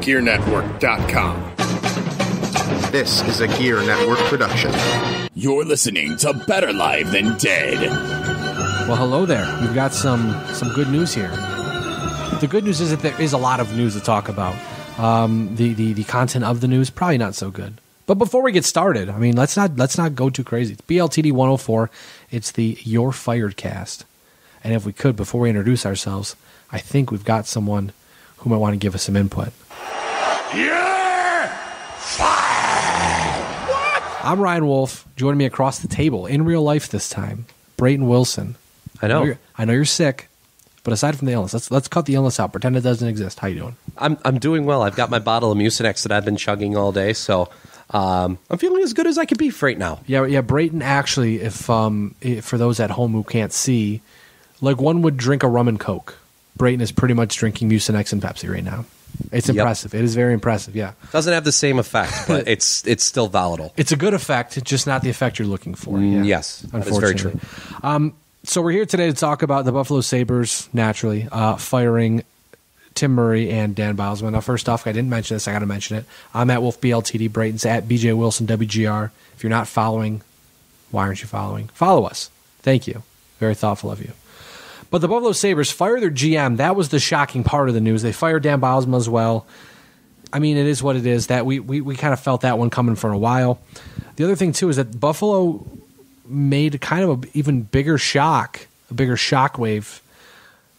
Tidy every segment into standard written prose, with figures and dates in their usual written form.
GearNetwork.com. This is a Gear Network production. You're listening to Better Live Than Dead. Well, hello there. We've got some good news here. The good news is that there is a lot of news to talk about. The content of the news, probably not so good. But before we get started, I mean, let's not go too crazy. It's BLTD 104. It's the You're Fired cast. And if we could, before we introduce ourselves, I think we've got someone who might want to give us some input. You're fired! What? I'm Ryan Wolfe. Joining me across the table, in real life this time, Brayton Wilson. I know you're sick, but aside from the illness, let's cut the illness out. Pretend it doesn't exist. How you doing? I'm doing well. I've got my bottle of Mucinex that I've been chugging all day, so I'm feeling as good as I could be for right now. Yeah. Brayton actually, if for those at home who can't see, like one would drink a rum and Coke, Brayton is pretty much drinking Mucinex and Pepsi right now. It's impressive. Yep. It is very impressive, yeah. Doesn't have the same effect, but it's still volatile. It's a good effect, just not the effect you're looking for. Yeah. Yes, that is very true. So we're here today to talk about the Buffalo Sabres, naturally, firing Tim Murray and Dan Bylsma. Now, first off, I didn't mention this. I got to mention it. I'm at Wolfe BLTD. Brayton's at BJ Wilson WGR. If you're not following, why aren't you following? Follow us. Thank you. Very thoughtful of you. But the Buffalo Sabres fire their GM. That was the shocking part of the news. They fired Dan Bylsma as well. I mean, it is what it is. That we kind of felt that one coming for a while. The other thing, too, is that Buffalo made kind of an even bigger shock, a bigger shockwave.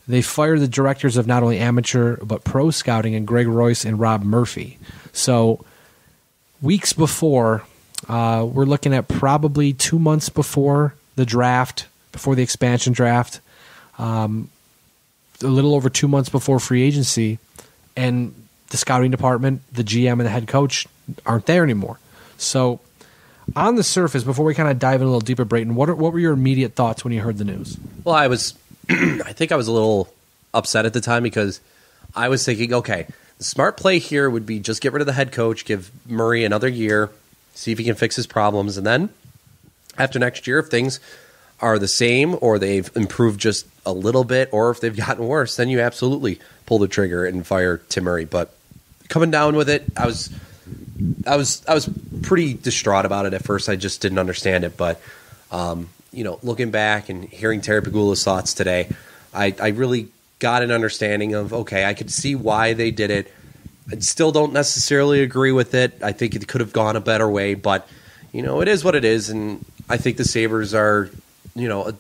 They fired the directors of not only amateur but pro scouting, and Greg Royce and Rob Murphy. So weeks before, we're looking at probably 2 months before the draft, before the expansion draft, a little over 2 months before free agency, and the scouting department, the GM and the head coach aren't there anymore. So on the surface, before we kind of dive in a little deeper, Brayton, what were your immediate thoughts when you heard the news? Well, I think I was a little upset at the time because I was thinking, okay, the smart play here would be just get rid of the head coach, give Murray another year, see if he can fix his problems, and then after next year, if things are the same or they've improved just a little bit or if they've gotten worse, then you absolutely pull the trigger and fire Tim Murray. But coming down with it, I was pretty distraught about it at first. I just didn't understand it. But, looking back and hearing Terry Pegula's thoughts today, I really got an understanding of, okay, I could see why they did it. I still don't necessarily agree with it. I think it could have gone a better way. But, it is what it is. And I think the Sabres are,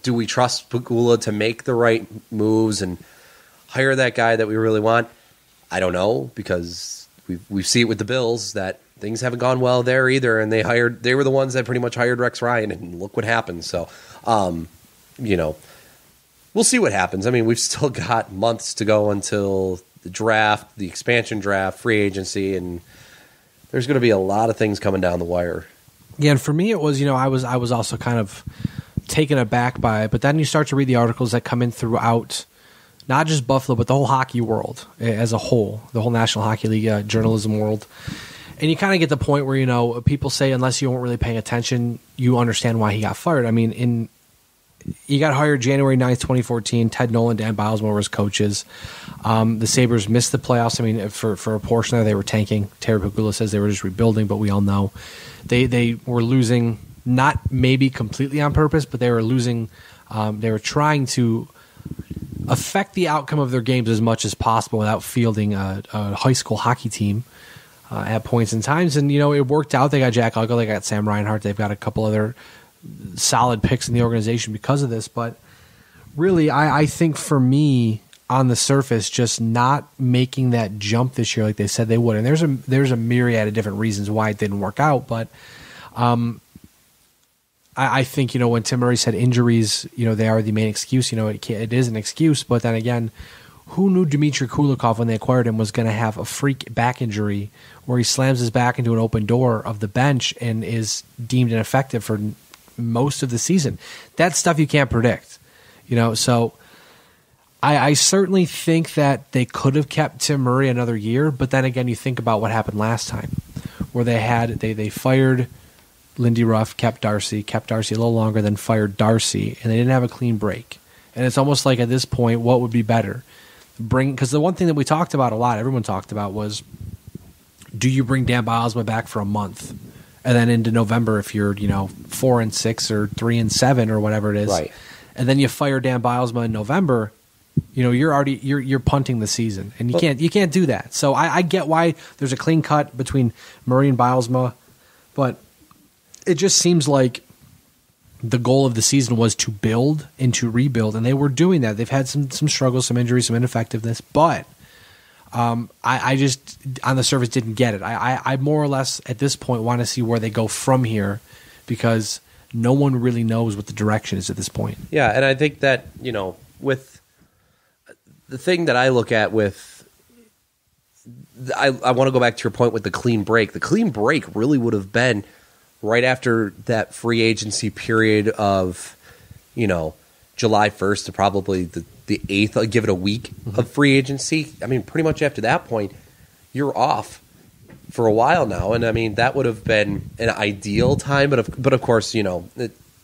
do we trust Pegula to make the right moves and hire that guy that we really want? I don't know, because we see it with the Bills that things haven't gone well there either, and they were the ones that pretty much hired Rex Ryan, and look what happened. So, we'll see what happens. I mean, we've still got months to go until the draft, the expansion draft, free agency, and there's going to be a lot of things coming down the wire. Yeah, and for me it was, I was also kind of taken aback by it, but then you start to read the articles that come in throughout not just Buffalo, but the whole hockey world as a whole, the whole National Hockey League journalism world. And you kind of get the point where, people say unless you weren't really paying attention, you understand why he got fired. I mean, he got hired January 9th, 2014. Ted Nolan, Dan Bylsma were his coaches. The Sabres missed the playoffs. I mean, for a portion of it, they were tanking. Terry Pegula says they were just rebuilding, but we all know they were losing, not maybe completely on purpose, but they were losing. They were trying to affect the outcome of their games as much as possible without fielding a high school hockey team at points in times. And, it worked out. They got Jack Eichel, they got Sam Reinhart, they've got a couple other solid picks in the organization because of this. But really, I think for me, on the surface, just not making that jump this year like they said they would. And there's a myriad of different reasons why it didn't work out. But I think, when Tim Murray said injuries, they are the main excuse. It is an excuse. But then again, who knew Dmitry Kulikov when they acquired him was going to have a freak back injury where he slams his back into an open door of the bench and is deemed ineffective for most of the season? That's stuff you can't predict. So I certainly think that they could have kept Tim Murray another year. But then again, you think about what happened last time where they fired Lindy Ruff, kept Darcy a little longer, then fired Darcy, and they didn't have a clean break. And it's almost like at this point, what would be better? Because the one thing that we talked about a lot, everyone talked about, was do you bring Dan Bylsma back for a month? And then into November, if you're 4-6 or 3-7 or whatever it is, right? And then you fire Dan Bylsma in November, you're punting the season, and you can't do that. So I get why there's a clean cut between Murray and Bylsma, but it just seems like the goal of the season was to build and to rebuild, and they were doing that. They've had some struggles, some injuries, some ineffectiveness, but I just on the surface didn't get it. I more or less at this point want to see where they go from here, because no one really knows what the direction is at this point. Yeah, and I think that with the thing that I look at with, I want to go back to your point with the clean break. The clean break really would have been right after that free agency period of, July 1st to probably the 8th. I'll give it a week of free agency. I mean, pretty much after that point, you're off for a while now. And I mean, that would have been an ideal time. But of course,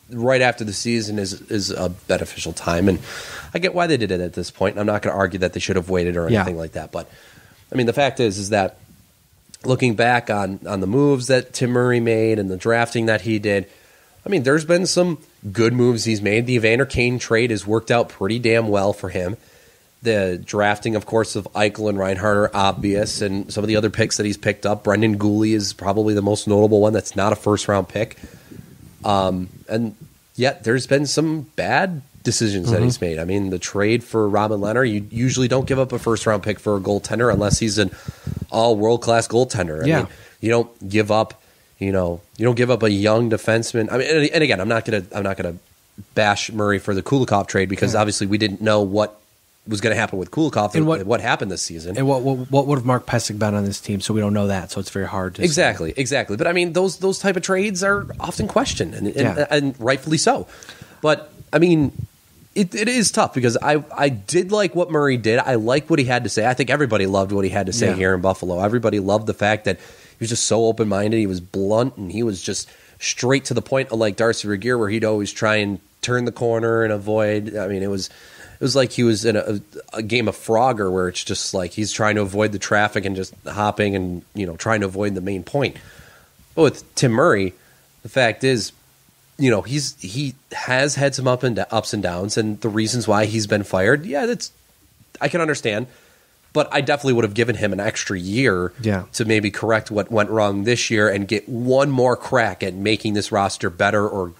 right after the season is a beneficial time. And I get why they did it at this point. I'm not going to argue that they should have waited or anything like that. But I mean, the fact is that looking back on the moves that Tim Murray made and the drafting that he did, I mean, there's been some good moves he's made. The Evander Kane trade has worked out pretty damn well for him. The drafting, of course, of Eichel and Reinhart are obvious, and some of the other picks that he's picked up. Brendan Gooley is probably the most notable one that's not a first-round pick. And yet there's been some bad decisions that he's made. I mean, the trade for Robin Leonard, you usually don't give up a first-round pick for a goaltender unless he's an all-world-class goaltender. I mean, you don't give up you don't give up a young defenseman. I mean, and again, I'm not gonna bash Murray for the Kulikov trade, because obviously we didn't know what was going to happen with Kulikov and what happened this season. And what would have Mark Pesic been on this team? So we don't know that. So it's very hard to exactly. But I mean, those type of trades are often questioned, and rightfully so. But I mean, it is tough, because I did like what Murray did. I liked what he had to say. I think everybody loved what he had to say here in Buffalo. Everybody loved the fact that he was just so open-minded. He was blunt, and he was just straight to the point, unlike Darcy Regier, where he'd always try and turn the corner and avoid. I mean, it was like he was in a game of Frogger, where it's just like he's trying to avoid the traffic and just hopping and trying to avoid the main point. But with Tim Murray, the fact is, he has had some ups and downs, and the reasons why he's been fired, I can understand. But I definitely would have given him an extra year to maybe correct what went wrong this year and get one more crack at making this roster better, or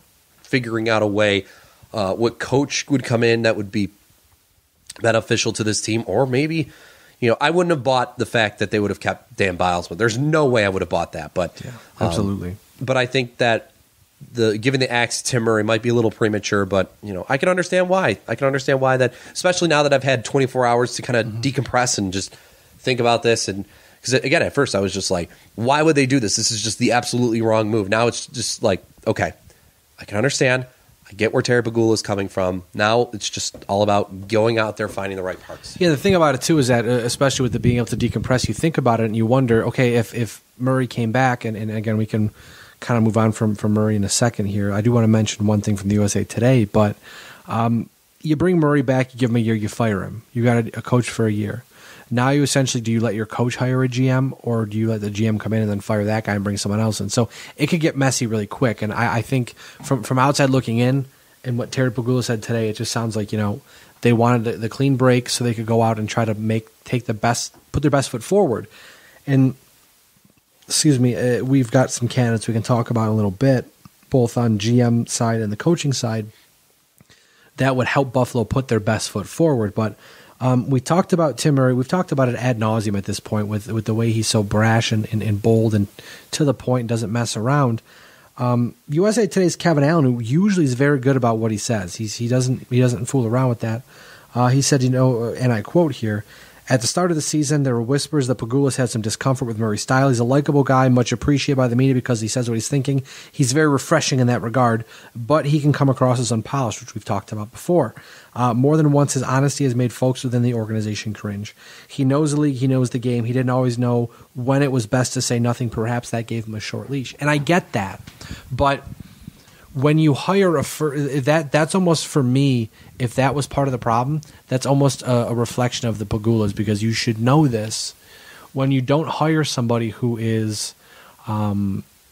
figuring out a way what coach would come in that would be beneficial to this team. Or maybe, I wouldn't have bought the fact that they would have kept Dan Bylsma. There's no way I would have bought that. But absolutely. But I think that giving the axe to Tim Murray might be a little premature, but I can understand why. I can understand why that, especially now that I've had 24 hours to kind of decompress and just think about this. And because again, at first I was just like, why would they do this? This is just the absolutely wrong move. Now it's just like, okay, I can understand. I get where Terry Pegula is coming from. Now it's just all about going out there, finding the right parts. Yeah, the thing about it too is that, especially with the being able to decompress, you think about it and you wonder, okay, if Murray came back, and again, we can kind of move on from Murray in a second here. I do want to mention one thing from the USA Today, but you bring Murray back, you give him a year, you fire him. You got a coach for a year. Now you essentially, do you let your coach hire a GM, or do you let the GM come in and then fire that guy and bring someone else in? So it could get messy really quick. And I think from outside looking in, and what Terry Pegula said today, it just sounds like, they wanted the clean break so they could go out and try to put their best foot forward. And we've got some candidates we can talk about in a little bit, both on GM side and the coaching side, that would help Buffalo put their best foot forward. But we talked about Tim Murray. We've talked about it ad nauseum at this point with the way he's so brash and bold and to the point and doesn't mess around. USA Today's Kevin Allen, who usually is very good about what he says, he doesn't fool around with that. He said, and I quote here, "At the start of the season, there were whispers that Pagulas had some discomfort with Murray's style. He's a likable guy, much appreciated by the media because he says what he's thinking. He's very refreshing in that regard, but he can come across as unpolished," which we've talked about before. More than once, his honesty has made folks within the organization cringe. He knows the league. He knows the game. He didn't always know when it was best to say nothing. Perhaps that gave him a short leash. And I get that. But when you hire that's almost, for me, if that was part of the problem, that's almost a reflection of the Pagulas, because you should know this when you don't hire somebody who is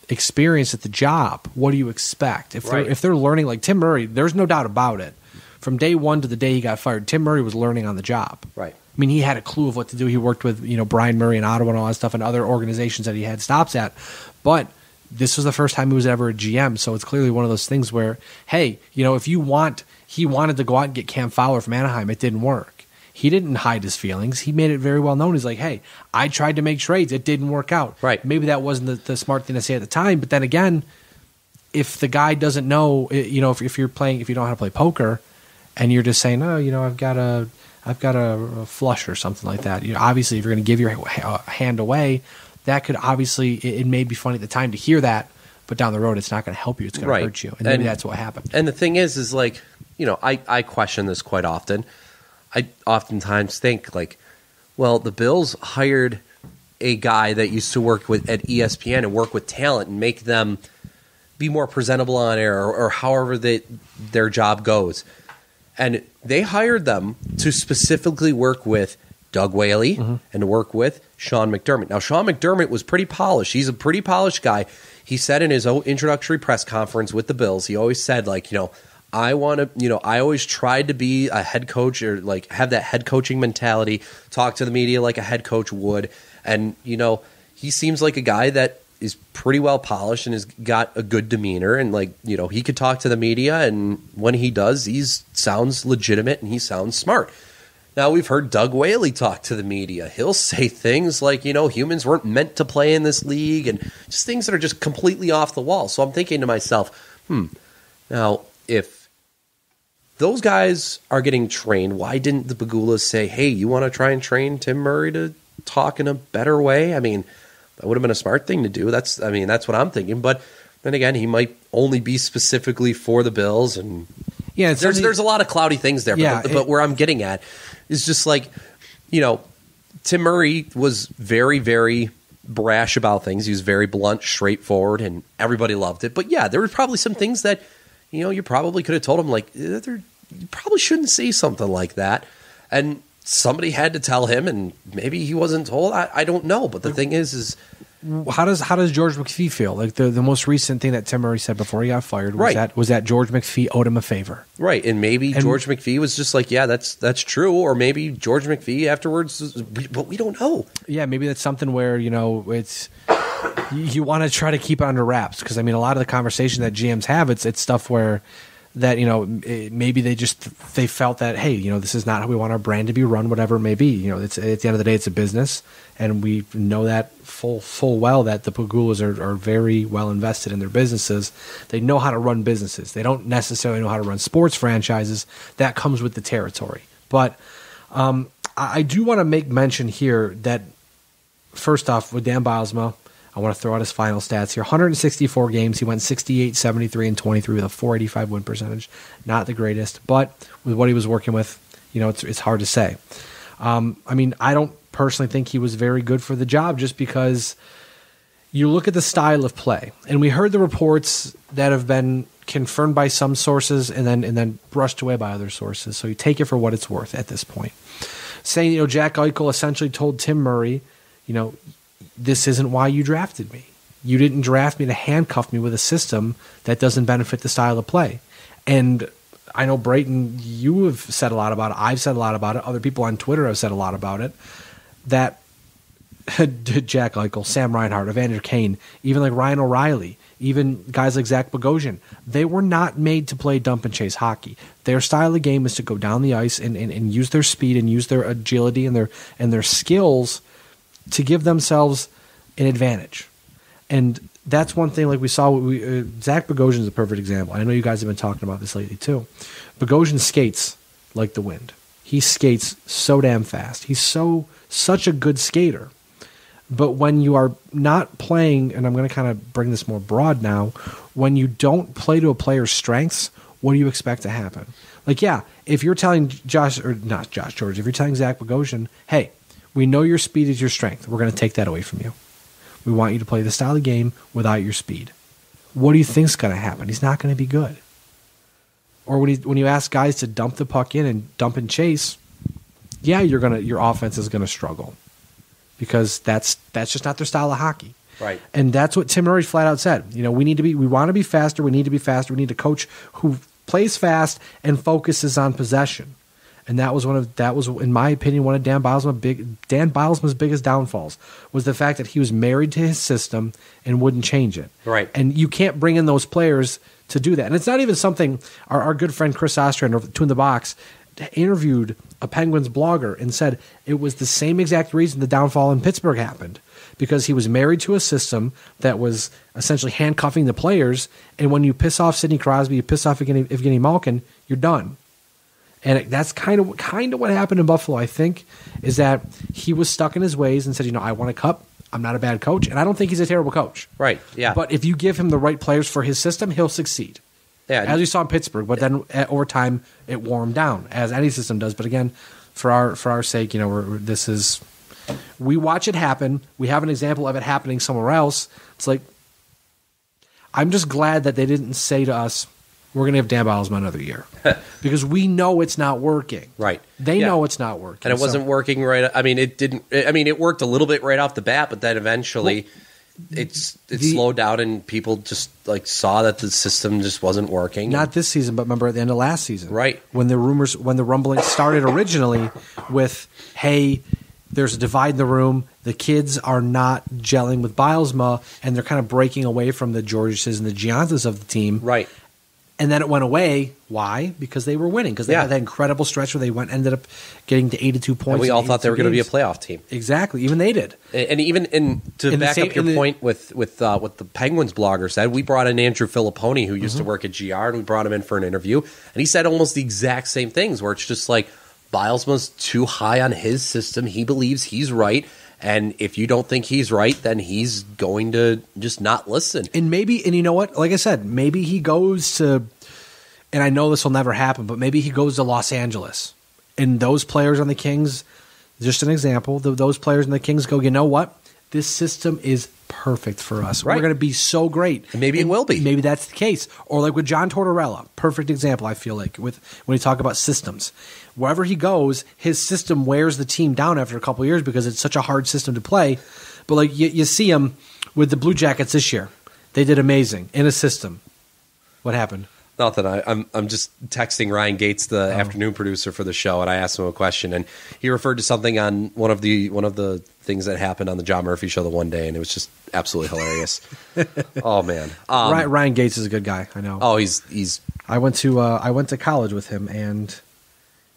experienced at the job, what do you expect? If they're learning, like Tim Murray, there's no doubt about it. From day one to the day he got fired, Tim Murray was learning on the job. Right. I mean, he had a clue of what to do. He worked with, Brian Murray in Ottawa and all that stuff and other organizations that he had stops at. But this was the first time he was ever a GM, so it's clearly one of those things where, hey, if he wanted to go out and get Cam Fowler from Anaheim, it didn't work. He didn't hide his feelings. He made it very well known. He's like, hey, I tried to make trades. It didn't work out. Right. Maybe that wasn't the smart thing to say at the time, but then again, if the guy doesn't know, if you don't know how to play poker, and you're just saying, oh, I've got a flush or something like that. Obviously, if you're going to give your hand away, that could obviously, it may be funny at the time to hear that, but down the road, it's not going to help you. It's going to hurt you. And maybe that's what happened. And the thing is like, I question this quite often. I oftentimes think like, well, the Bills hired a guy that used to work at ESPN and work with talent and make them be more presentable on air or however their job goes. And they hired them to specifically work with Doug Whaley and to work with Sean McDermott. Now, Sean McDermott was pretty polished. He's a pretty polished guy. He said in his introductory press conference with the Bills, he always said, like, I want to, I always tried to be a head coach or like have that head coaching mentality, talk to the media like a head coach would. And, he seems like a guy that is pretty well polished and has got a good demeanor. And like, he could talk to the media. And when he does, he sounds legitimate and he sounds smart. Now, we've heard Doug Whaley talk to the media. He'll say things like, humans weren't meant to play in this league and just things that are just completely off the wall. So I'm thinking to myself, now, if those guys are getting trained, why didn't the Pegulas say, hey, you want to try and train Tim Murray to talk in a better way? I mean, that would have been a smart thing to do. That's what I'm thinking. But then again, he might only be specifically for the Bills. And yeah, there's a lot of cloudy things there. Yeah, but where I'm getting at is just like, Tim Murray was very, very brash about things. He was very blunt, straightforward, and everybody loved it. But yeah, there were probably some things that, you probably could have told him, like, you probably shouldn't say something like that. And somebody had to tell him, and maybe he wasn't told. I don't know. But the thing is how does George McPhee feel? Like the most recent thing that Tim Murray said before he got fired was that George McPhee owed him a favor. Right. And maybe George McPhee was just like, yeah, that's true. Or maybe George McPhee afterwards, but we don't know. Yeah, maybe that's something where, it's you want to try to keep it under wraps. Because, a lot of the conversation that GMs have, it's stuff where that, maybe they felt that, hey, this is not how we want our brand to be run, whatever it may be. It's at the end of the day, it's a business. And we know that full well that the Pegulas are very well invested in their businesses. They know how to run businesses. They don't necessarily know how to run sports franchises. That comes with the territory. But I do want to make mention here that, first off, with Dan Bylsma, I want to throw out his final stats here. 164 games. He went 68, 73, and 23 with a 485 win percentage. Not the greatest, but with what he was working with, it's hard to say. I don't personally think he was very good for the job just because you look at the style of play. And we heard the reports that have been confirmed by some sources and then brushed away by other sources. So you take it for what it's worth at this point. Saying, Jack Eichel essentially told Tim Murray, this isn't why you drafted me. You didn't draft me to handcuff me with a system that doesn't benefit the style of play. And I know, Brayton, you have said a lot about it. I've said a lot about it. Other people on Twitter have said a lot about it. That Jack Eichel, Sam Reinhart, Evander Kane, even like Ryan O'Reilly, even guys like Zach Bogosian, they were not made to play dump and chase hockey. Their style of game is to go down the ice and use their speed and use their agility and their skills to give themselves an advantage. And that's one thing, like we saw, Zach Bogosian is a perfect example. I know you guys have been talking about this lately too. Bogosian skates like the wind. He skates so damn fast. He's such a good skater. But when you are not playing, and I'm going to kind of bring this more broad now, when you don't play to a player's strengths, what do you expect to happen? Like, yeah, if you're telling if you're telling Zach Bogosian, hey, we know your speed is your strength. We're going to take that away from you. We want you to play the style of game without your speed. What do you think's going to happen? He's not going to be good. Or when you ask guys to dump the puck in and dump and chase, yeah, your offense is going to struggle. because that's just not their style of hockey. Right. And that's what Tim Murray flat out said. We want to be faster. We need to be faster. We need a coach who plays fast and focuses on possession. And that was in my opinion, one of Dan Bylsma's biggest downfalls was the fact that he was married to his system and wouldn't change it. Right. And you can't bring in those players to do that. And it's not even something our good friend Chris Ostrander of Two in the Box interviewed a Penguins blogger and said it was the same exact reason the downfall in Pittsburgh happened. Because he was married to a system that was essentially handcuffing the players, and when you piss off Sidney Crosby, you piss off Evgeny Malkin, you're done. And that's kind of what happened in Buffalo, I think, is that he was stuck in his ways and said, I want a cup. I'm not a bad coach, and I don't think he's a terrible coach. Right, yeah. But if you give him the right players for his system, he'll succeed. Yeah. As we saw in Pittsburgh, but then over time it wore him down, as any system does. But again, for our sake, we watch it happen. We have an example of it happening somewhere else. It's like, I'm just glad that they didn't say to us, we're going to have Dan Bylsma another year. Because we know it's not working. Right. They know it's not working. And it wasn't working right. I mean, it worked a little bit right off the bat, but then eventually it slowed down and people just saw that the system just wasn't working. Not this season, but remember at the end of last season. Right. When the rumblings started originally with, hey, there's a divide in the room. The kids are not gelling with Bylsma, and they're kind of breaking away from the Georges and the Giantas of the team. Right. And then it went away. Why? Because they were winning. Because they had that incredible stretch where they ended up getting to 82 points. And we all thought they were going to be a playoff team. Exactly. Even they did. And even to back up your point with what the Penguins blogger said, we brought in Andrew Filipponi, who used to work at GR, and we brought him in for an interview. And he said almost the exact same things, where it's just like, Bylsma's too high on his system. He believes he's right. And if you don't think he's right, then he's going to just not listen. And you know what? Like I said, maybe he goes to, and I know this will never happen, but maybe he goes to Los Angeles. And those players on the Kings, just an example, those players on the Kings go, you know what? This system is perfect for us. Right. We're going to be so great. And maybe it will be. Maybe that's the case. Or like with John Tortorella, perfect example, I feel like, when you talk about systems. Wherever he goes, his system wears the team down after a couple of years because it's such a hard system to play. But you see him with the Blue Jackets this year. They did amazing in a system. What happened? Nothing. I'm just texting Ryan Gates, the afternoon producer for the show, and I asked him a question, and he referred to something on one of the things that happened on the John Murphy show the one day, and it was just absolutely hilarious. Oh man, Ryan Gates is a good guy. I know. Oh, he's. I went to college with him, and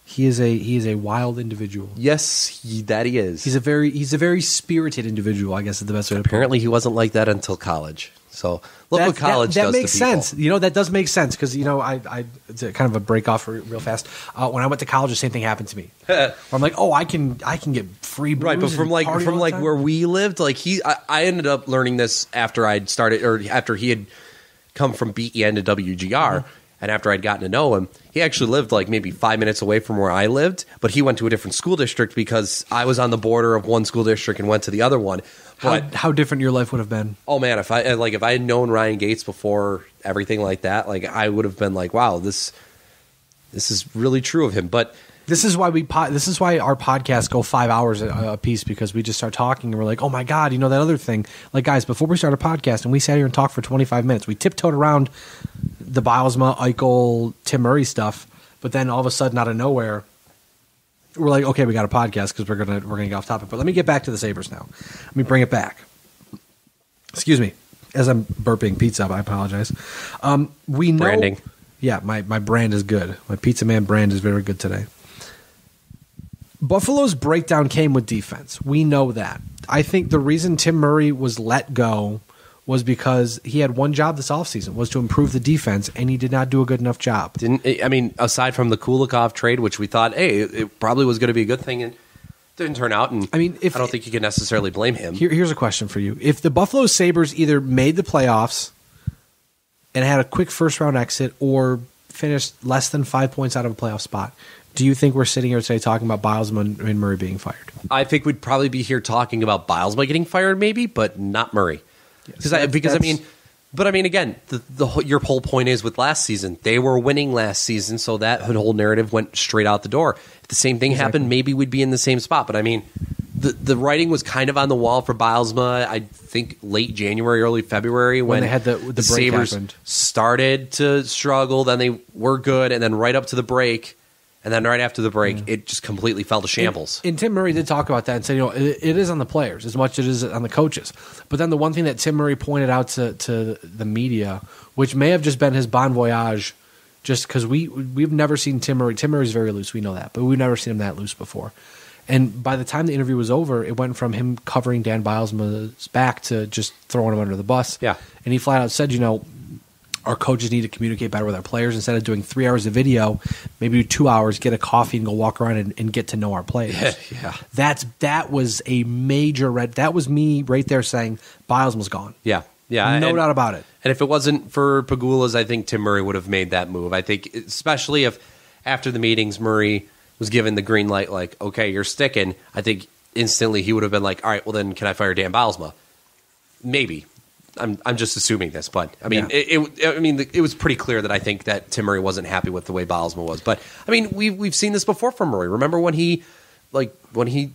he is a wild individual. Yes, that he is. He's a very spirited individual, I guess is the best way to put it. Apparently, he wasn't like that until college. So look what college does to people. That makes sense. That does make sense because I it's kind of a break off real fast. When I went to college, the same thing happened to me. Where I'm like, I can get free booze. Right, but from where we lived, I ended up learning this after I'd started, or after he had come from BEN to WGR. And after I'd gotten to know him, he actually lived maybe 5 minutes away from where I lived, but he went to a different school district because I was on the border of one school district and went to the other one. How different your life would have been? Oh man, if I had known Ryan Gates before everything like that, I would have been like, wow, this is really true of him. But this is why our podcasts go 5 hours a piece, because we just start talking and we're like, oh my God, that other thing. Guys, before we start a podcast and we sat here and talked for 25 minutes, we tiptoed around the Bylsma, Eichel, Tim Murray stuff, but then all of a sudden out of nowhere, we're like, okay, we got a podcast because we're gonna get off topic. But let me get back to the Sabres now. Let me bring it back. Excuse me, as I'm burping pizza, I apologize. We know branding. Yeah, my brand is good. My Pizza Man brand is very good today. Buffalo's breakdown came with defense. We know that. I think the reason Tim Murray was let go was because he had one job this offseason, was to improve the defense, and he did not do a good enough job. Aside from the Kulikov trade, which we thought, hey, it probably was going to be a good thing, and didn't turn out. And I don't think you can necessarily blame him. Here's a question for you. If the Buffalo Sabres either made the playoffs and had a quick first-round exit or finished less than 5 points out of a playoff spot, do you think we're sitting here today talking about Bylsma and Murray being fired? I think we'd probably be here talking about Bylsma getting fired, maybe, but not Murray. Again, your whole point is with last season, they were winning last season, so that whole narrative went straight out the door. If the same thing happened, maybe we'd be in the same spot. But the writing was kind of on the wall for Bylsma, I think late January, early February when they had the break Sabres happened. started to struggle. Then they were good, and then right up to the break, and then right after the break, it just completely fell to shambles. And Tim Murray did talk about that and said, it is on the players as much as it is on the coaches. But then the one thing that Tim Murray pointed out to the media, which may have just been his bon voyage, just because we've never seen Tim Murray. Tim Murray's very loose, we know that, but we've never seen him that loose before. And by the time the interview was over, it went from him covering Dan Bylsma's back to just throwing him under the bus. Yeah. And he flat out said, our coaches need to communicate better with our players. Instead of doing 3 hours of video, maybe 2 hours, get a coffee and go walk around and get to know our players. Yeah. That was a major that was me right there saying Bylsma's gone. Yeah. Yeah. No doubt about it. And if it wasn't for Pegulas, I think Tim Murray would have made that move. I think especially if after the meetings Murray was given the green light, like, okay, you're sticking, I think instantly he would have been like, all right, well then can I fire Dan Bylsma? Maybe. I'm just assuming this, but I mean, it was pretty clear that I think that Tim Murray wasn't happy with the way Bylsma was. But I mean, we've seen this before from Murray. Remember when he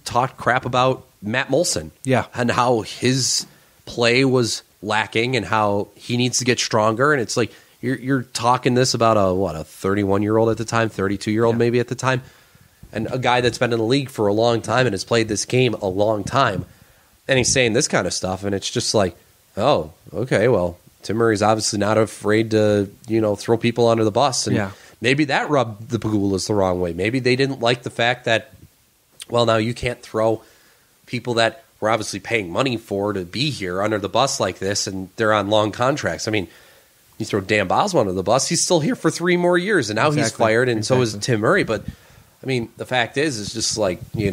talked crap about Matt Molson, and how his play was lacking and how he needs to get stronger, and it's like you're talking this about a 31-year-old at the time, 32-year-old maybe at the time. And a guy that's been in the league for a long time and has played this game a long time, and he's saying this kind of stuff, and it's just like, oh, okay, well, Tim Murray's obviously not afraid to, throw people under the bus, and maybe that rubbed the Pegulas the wrong way. Maybe they didn't like the fact that, well, now you can't throw people that we're obviously paying money for to be here under the bus like this, and they're on long contracts. I mean, you throw Dan Bylsma under the bus, he's still here for 3 more years, and now he's fired, and so is Tim Murray, but I mean, the fact is, it's just like, you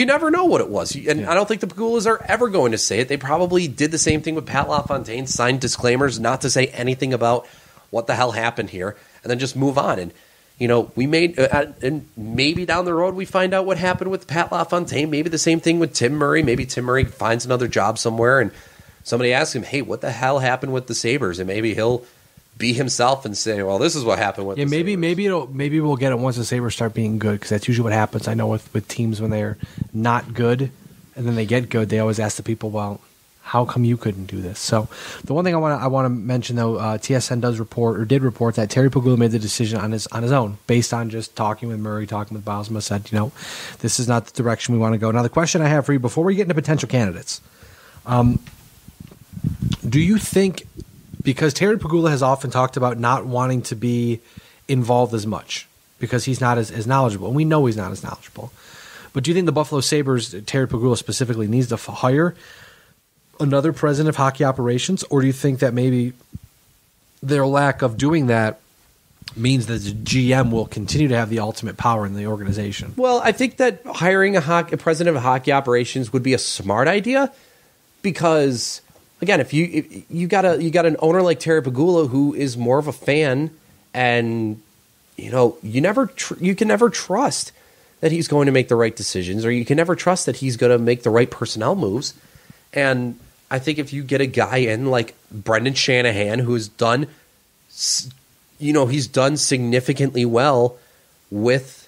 never know what it was. And I don't think the Pegulas are ever going to say it. They probably did the same thing with Pat LaFontaine, signed disclaimers not to say anything about what the hell happened here, and then just move on. And, we made, and maybe down the road we find out what happened with Pat LaFontaine. Maybe the same thing with Tim Murray. Maybe Tim Murray finds another job somewhere, and somebody asks him, hey, what the hell happened with the Sabres? And maybe he'll be himself and say, well, this is what happened with the Sabres. Maybe we'll get it once the Sabres start being good, because that's usually what happens. I know with teams when they're not good and then they get good, they always ask the people, well, how come you couldn't do this? So the one thing I want to mention, though, TSN did report that Terry Pegula made the decision on his own, based on just talking with Murray, talking with Bylsma, said, this is not the direction we want to go. Now, the question I have for you, before we get into potential candidates, do you think, because Terry Pegula has often talked about not wanting to be involved as much because he's not as knowledgeable, and we know he's not as knowledgeable. But do you think the Buffalo Sabres, Terry Pegula specifically, needs to hire another president of hockey operations, or do you think that maybe their lack of doing that means that the GM will continue to have the ultimate power in the organization? Well, I think that hiring a president of hockey operations would be a smart idea, because again, if you got an owner like Terry Pegula who is more of a fan, and you can never trust that he's going to make the right decisions, or you can never trust that he's going to make the right personnel moves. And I think if you get a guy in like Brendan Shanahan, who's done, he's done significantly well with,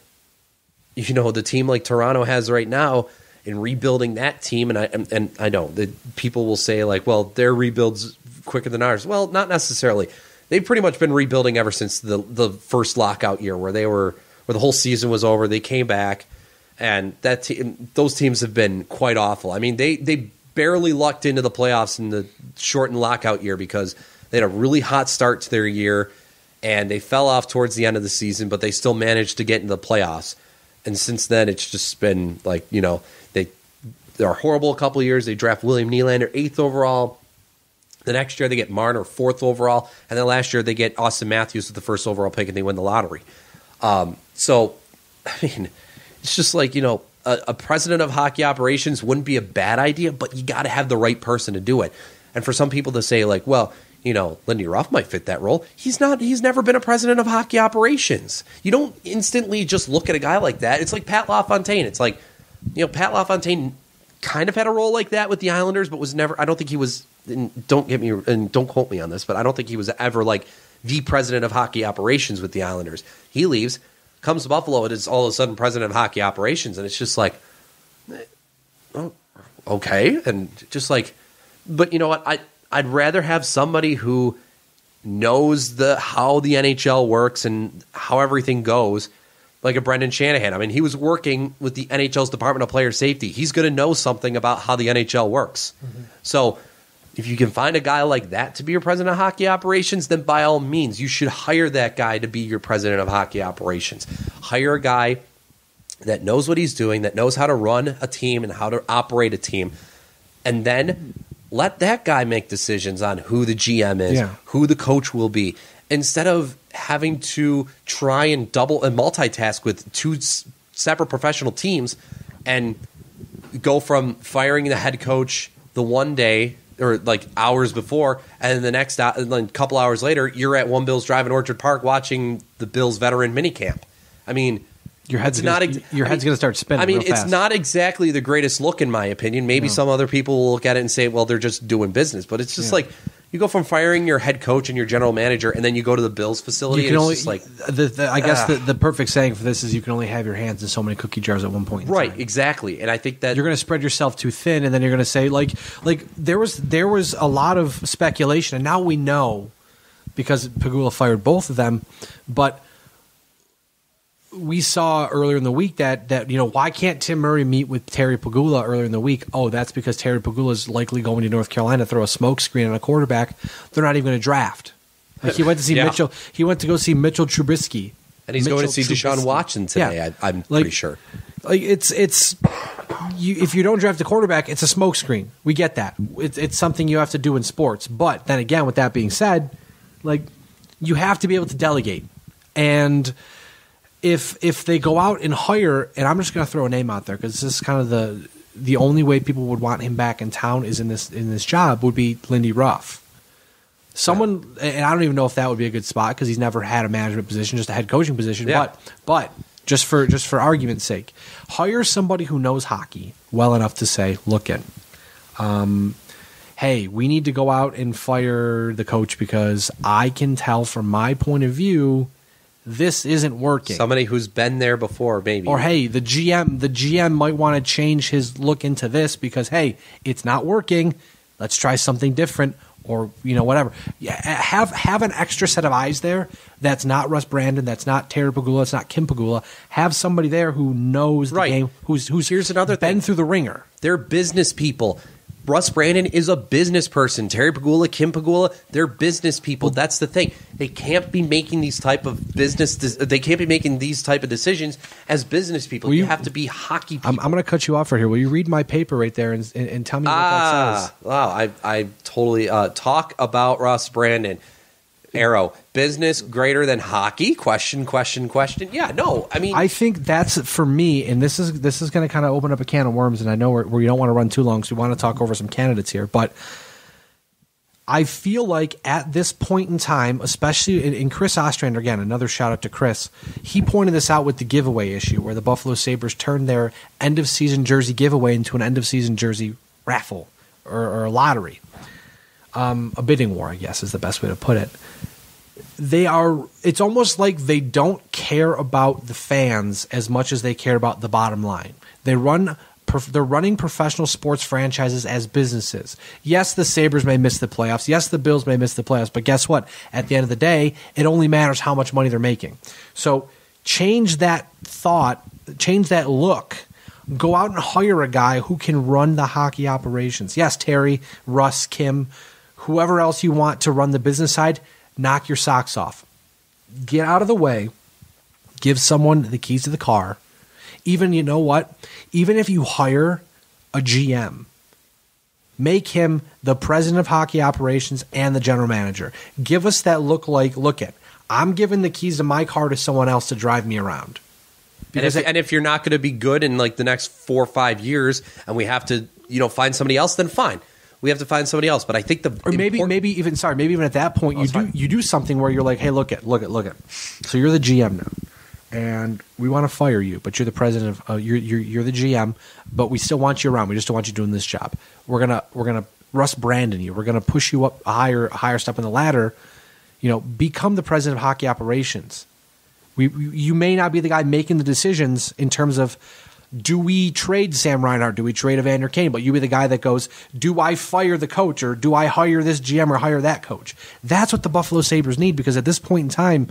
the team like Toronto has right now, in rebuilding that team, and I know that people will say like, well, their rebuild's quicker than ours. Well, not necessarily. They've pretty much been rebuilding ever since the first lockout year, where the whole season was over. They came back, and those teams have been quite awful. I mean, they barely lucked into the playoffs in the shortened lockout year because they had a really hot start to their year, and they fell off towards the end of the season, but they still managed to get into the playoffs. And since then, it's just been like, they're horrible a couple of years. They draft William Nylander 8th overall. The next year, they get Marner 4th overall. And then last year, they get Austin Matthews with the 1st overall pick, and they win the lottery. So, I mean, it's just like, a president of hockey operations wouldn't be a bad idea, but you got to have the right person to do it. And for some people to say, like, well, Lindy Ruff might fit that role. He's never been a president of hockey operations. You don't instantly just look at a guy like that. It's like Pat LaFontaine. It's like, Pat LaFontaine kind of had a role like that with the Islanders, but was never, I don't think he was, and don't quote me on this, but I don't think he was ever like the president of hockey operations with the Islanders. He leaves, comes to Buffalo, and is all of a sudden president of hockey operations. And it's just like, oh, okay. And just like, but you know what? I'd rather have somebody who knows how the NHL works and how everything goes, like a Brendan Shanahan. I mean, he was working with the NHL's Department of Player Safety. He's going to know something about how the NHL works. Mm-hmm. So if you can find a guy like that to be your president of hockey operations, then by all means, you should hire that guy to be your president of hockey operations. Hire a guy that knows what he's doing, that knows how to run a team and how to operate a team, and then let that guy make decisions on who the GM is, who the coach will be, instead of having to try and double and multitask with two separate professional teams and go from firing the head coach the one day or like hours before, and then the next and then a couple hours later, you're at One Bills Drive in Orchard Park watching the Bills veteran minicamp. I mean, your head's going to start spinning. I mean, it's not exactly the greatest look, in my opinion. Maybe some other people will look at it and say, well, they're just doing business. But it's just like you go from firing your head coach and your general manager, and then you go to the Bills facility. You can only, like, I guess the perfect saying for this is you can only have your hands in so many cookie jars at one point in right, time. Exactly. And I think that you're going to spread yourself too thin, and then you're going to say, like there was a lot of speculation, and now we know because Pegula fired both of them, but we saw earlier in the week that why can't Tim Murray meet with Terry Pegula earlier in the week? Oh, that's because Terry Pegula is likely going to North Carolina to throw a smoke screen on a quarterback they're not even going to draft. Like he went to see Mitchell. He went to go see Mitchell Trubisky, and he's going to see Deshaun Watson today. Yeah. I'm pretty sure. Like it's if you don't draft a quarterback, it's a smoke screen. We get that. It's something you have to do in sports. But then again, with that being said, like you have to be able to delegate. And if they go out and hire, and I'm just going to throw a name out there because this is kind of the only way people would want him back in town is in this job would be Lindy Ruff. Someone, and I don't even know if that would be a good spot because he's never had a management position, just a head coaching position. Yeah. But just for argument's sake, hire somebody who knows hockey well enough to say, look at, hey, we need to go out and fire the coach because I can tell from my point of view this isn't working. Somebody who's been there before, maybe. Or hey, the GM might want to change his look into this because hey, it's not working. Let's try something different, or whatever. Yeah, have an extra set of eyes there. That's not Russ Brandon. That's not Terry Pegula. It's not Kim Pegula. Have somebody there who knows the game. Who's here's another been thing. Through the ringer. They're business people. Russ Brandon is a business person. Terry Pegula, Kim Pegula, they're business people. That's the thing. They can't be making these type of They can't be making these type of decisions as business people. You have to be hockey people. I'm going to cut you off right here. Will you read my paper right there and tell me what that says? Wow, I totally talk about Russ Brandon. Arrow, business greater than hockey? Question. Yeah, no, I mean, I think that's for me, and this is going to kind of open up a can of worms, and I know we don't want to run too long, so we want to talk over some candidates here, but I feel like at this point in time, especially in Chris Ostrander, again, another shout out to Chris, he pointed this out with the giveaway issue where the Buffalo Sabres turned their end of season jersey giveaway into an end of season jersey raffle or a lottery. A bidding war, I guess, is the best way to put it. It's almost like they don't care about the fans as much as they care about the bottom line. They're running professional sports franchises as businesses. Yes, the Sabres may miss the playoffs. Yes, the Bills may miss the playoffs. But guess what? At the end of the day, it only matters how much money they're making. So change that thought, change that look. Go out and hire a guy who can run the hockey operations. Yes, Terry, Russ, Kim, whoever else you want to run the business side, knock your socks off. Get out of the way. Give someone the keys to the car. Even, you know what? Even if you hire a GM, make him the president of hockey operations and the general manager. Give us that look at, I'm giving the keys to my car to someone else to drive me around. And if you're not going to be good in like the next 4 or 5 years and we have to, find somebody else, then fine. We have to find somebody else. But I think maybe even at that point you do something where you're like, hey, look at. So you're the GM now, and we want to fire you, but you're the president of you're the GM, but we still want you around. We just don't want you doing this job. We're gonna Russ Brandon you. We're gonna push you up a higher step in the ladder. Become the president of hockey operations. You may not be the guy making the decisions in terms of Do we trade Sam Reinhart? Do we trade Evander Kane? But you be the guy that goes, do I fire the coach or do I hire this GM or hire that coach? That's what the Buffalo Sabres need, because at this point in time,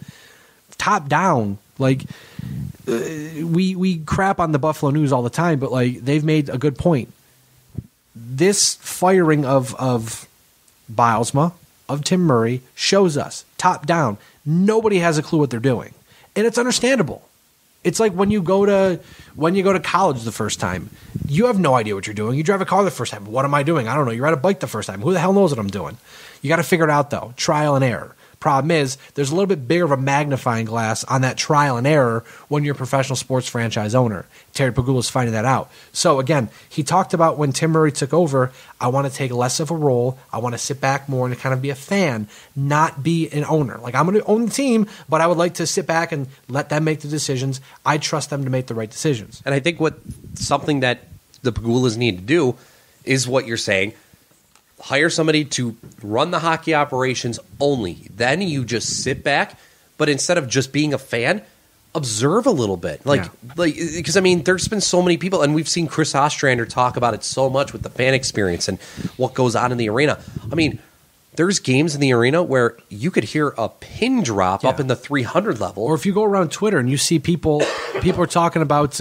top down, like we crap on the Buffalo News all the time, but like they've made a good point. This firing of Bylsma, of Tim Murray, shows us top down nobody has a clue what they're doing, and it's understandable. It's like when you go to college the first time, you have no idea what you're doing. You drive a car the first time. What am I doing? I don't know. You ride a bike the first time. Who the hell knows what I'm doing? You got to figure it out, though. Trial and error. Problem is, there's a little bit bigger of a magnifying glass on that trial and error when you're a professional sports franchise owner. Terry Pegula's finding that out. So, again, he talked about when Tim Murray took over, I want to take less of a role. I want to sit back more and kind of be a fan, not be an owner. Like, I'm going to own the team, but I would like to sit back and let them make the decisions. I trust them to make the right decisions. And I think something that the Pegulas need to do is what you're saying. Hire somebody to run the hockey operations only. Then you just sit back, but instead of just being a fan, observe a little bit. Because I mean, there's been so many people, and we've seen Chris Ostrander talk about it so much with the fan experience and what goes on in the arena. I mean, there's games in the arena where you could hear a pin drop up in the 300 level. Or if you go around Twitter and you see people are talking about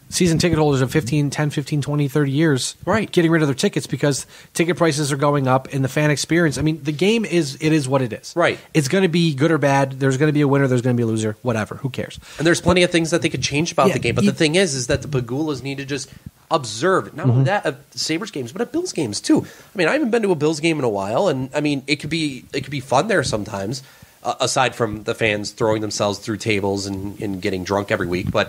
season ticket holders of 10, 15, 20, 30 years, right, getting rid of their tickets because ticket prices are going up and the fan experience. I mean, the game is what it is. Right. It's going to be good or bad. There's going to be a winner. There's going to be a loser. Whatever. Who cares? And there's plenty of things that they could change about the game. But the thing is that the Pegulas need to just observe not only that at Sabres games, but at Bills games too. I mean, I haven't been to a Bills game in a while, and I mean, it could be fun there sometimes. Aside from the fans throwing themselves through tables and getting drunk every week, but.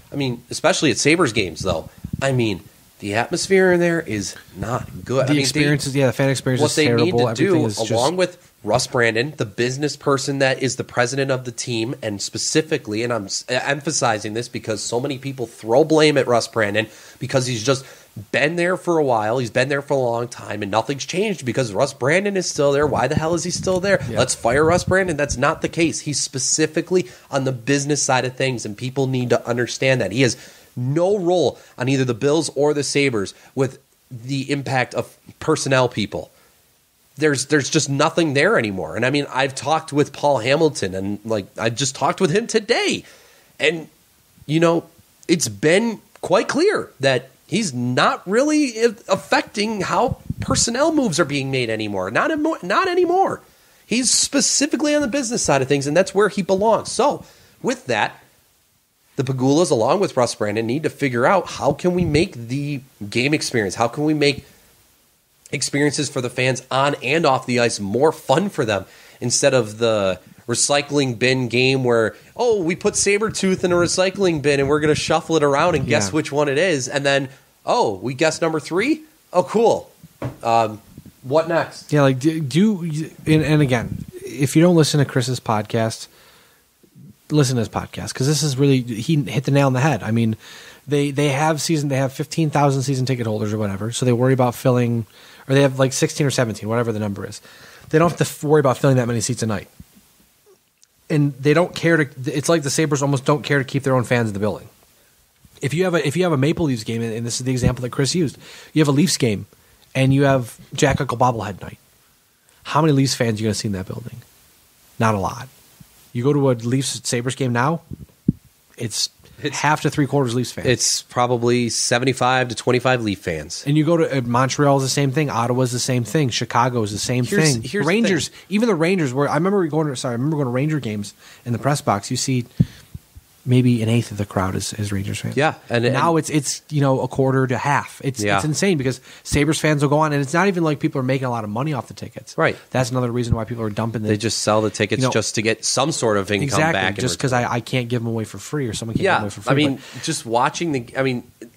I mean, especially at Sabres games, though. I mean, the atmosphere in there is not good. The experiences, the fan experience is terrible. What they need to do, along with Russ Brandon, the business person that is the president of the team, and specifically, and I'm emphasizing this because so many people throw blame at Russ Brandon because he's just been there for a while. He's been there for a long time, and nothing's changed because Russ Brandon is still there. Why the hell is he still there? Yeah. Let's fire Russ Brandon. That's not the case. He's specifically on the business side of things, and people need to understand that. He has no role on either the Bills or the Sabres with the impact of personnel people. There's just nothing there anymore. And I mean, I've talked with Paul Hamilton, and like I just talked with him today, and you know, it's been quite clear that he's not really affecting how personnel moves are being made anymore. Not anymore. He's specifically on the business side of things, and that's where he belongs. So, with that, the Pegulas, along with Russ Brandon, need to figure out how can we make the game experience, how can we make experiences for the fans on and off the ice more fun for them instead of the recycling bin game where, oh, we put Sabretooth in a recycling bin and we're going to shuffle it around and guess which one it is. And then, oh, we guessed number 3? Oh, cool. What next? Yeah, like, and again, if you don't listen to Chris's podcast, listen to his podcast because this is really, he hit the nail on the head. I mean, they have 15,000 season ticket holders or whatever, so they worry about filling, or they have like 16 or 17, whatever the number is. They don't have to worry about filling that many seats a night. And they don't care to. It's like the Sabres almost don't care to keep their own fans in the building. If you have a Maple Leafs game, and this is the example that Chris used, you have a Leafs game, and you have Jack Eichel bobblehead night. How many Leafs fans are you going to see in that building? Not a lot. You go to a Leafs Sabres game now, it's half to 3/4 Leafs fans. It's probably 75 to 25 Leaf fans. And you go to Montreal is the same thing. Ottawa's the same thing. Chicago is the same thing. Rangers, even the Rangers. I remember going to Ranger games in the press box. You see maybe an eighth of the crowd is Rangers fans. Yeah, and now it's a quarter to half. It's insane because Sabres fans will go on, and it's not even like people are making a lot of money off the tickets. Right. That's another reason why people are dumping them. They just sell the tickets just to get some sort of income back. Just because I can't give them away for free or someone can't give them away for free. I mean, just watching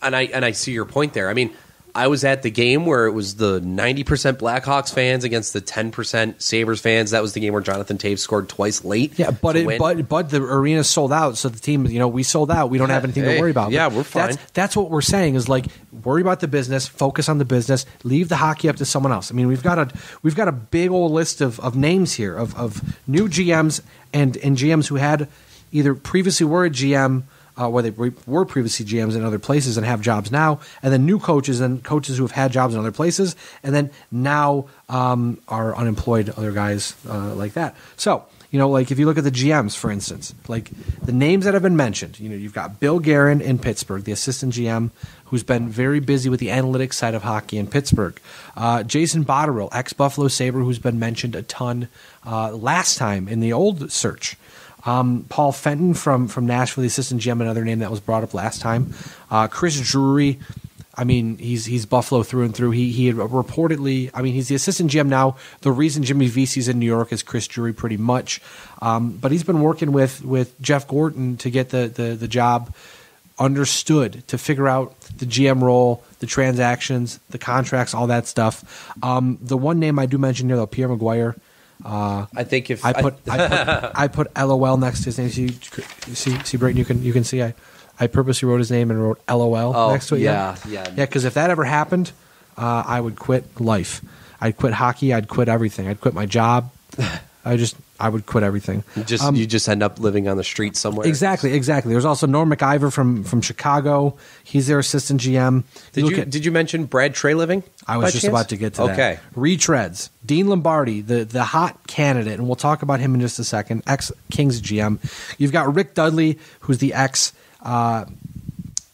and I see your point there. I mean, I was at the game where it was the 90% Blackhawks fans against the 10% Sabres fans. That was the game where Jonathan Toews scored twice late. Yeah, but the arena sold out, so the team, we sold out. We don't have anything to worry about. Yeah, we're fine. That's what we're saying is like worry about the business, focus on the business, leave the hockey up to someone else. I mean, we've got a big old list of names here of new GMs and GMs who had either previously were a GM where they were previously GMs in other places and have jobs now, and then new coaches and coaches who have had jobs in other places and then now are unemployed, other guys like that. So, like if you look at the GMs, for instance, like the names that have been mentioned, you've got Bill Guerin in Pittsburgh, the assistant GM, who's been very busy with the analytics side of hockey in Pittsburgh. Jason Botterill, ex-Buffalo Sabre, who's been mentioned a ton last time in the old search. Paul Fenton from Nashville, the assistant GM, another name that was brought up last time. Chris Drury, he's Buffalo through and through. He had reportedly, he's the assistant GM now. The reason Jimmy Vesey's in New York is Chris Drury pretty much. But he's been working with Jeff Gorton to get the job understood, to figure out the GM role, the transactions, the contracts, all that stuff. The one name I do mention here, though, Pierre Maguire. I think if I put LOL next to his name. See, Brayton, you can see I purposely wrote his name and wrote LOL next to it. Yeah. Because if that ever happened, I would quit life. I'd quit hockey. I'd quit everything. I'd quit my job. I would quit everything. You just end up living on the street somewhere. Exactly. There's also Norm McIver from Chicago. He's their assistant GM. Did you mention Brad Treliving? I was just about to get to that. Okay. Retreads. Dean Lombardi, the hot candidate, and we'll talk about him in just a second, ex-Kings GM. You've got Rick Dudley, who's the ex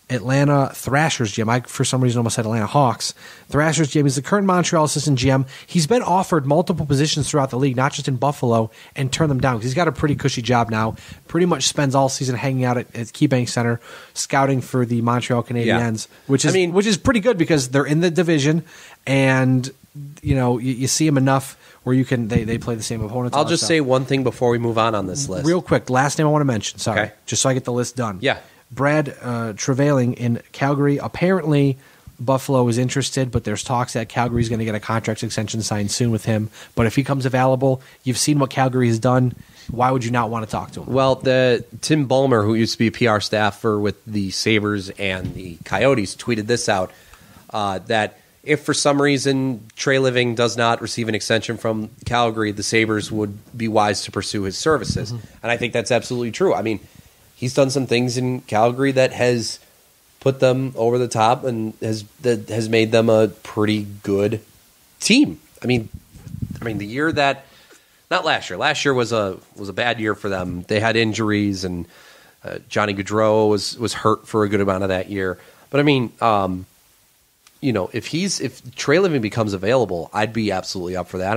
Atlanta Thrashers GM. I, for some reason, almost said Atlanta Hawks. Thrashers GM. He's the current Montreal assistant GM. He's been offered multiple positions throughout the league, not just in Buffalo, and turned them down because he's got a pretty cushy job now. Pretty much spends all season hanging out at KeyBank Center, scouting for the Montreal Canadiens, which is pretty good because they're in the division, and you see them enough where you can they play the same opponents. I'll just say one thing before we move on this list. Real quick, last name I want to mention. Sorry, okay. Just so I get the list done. Yeah. Brad Trevelling in Calgary. Apparently, Buffalo is interested, but there's talks that Calgary is going to get a contract extension signed soon with him. But if he comes available, you've seen what Calgary has done. Why would you not want to talk to him? Well, the Tim Ballmer, who used to be a PR staffer with the Sabres and the Coyotes, tweeted this out, that if for some reason Treliving does not receive an extension from Calgary, the Sabres would be wise to pursue his services. Mm-hmm. And I think that's absolutely true. He's done some things in Calgary that has put them over the top and has made them a pretty good team. The year that, not last year. Last year was a bad year for them. They had injuries, and Johnny Gaudreau was hurt for a good amount of that year. But if Treliving becomes available, I'd be absolutely up for that.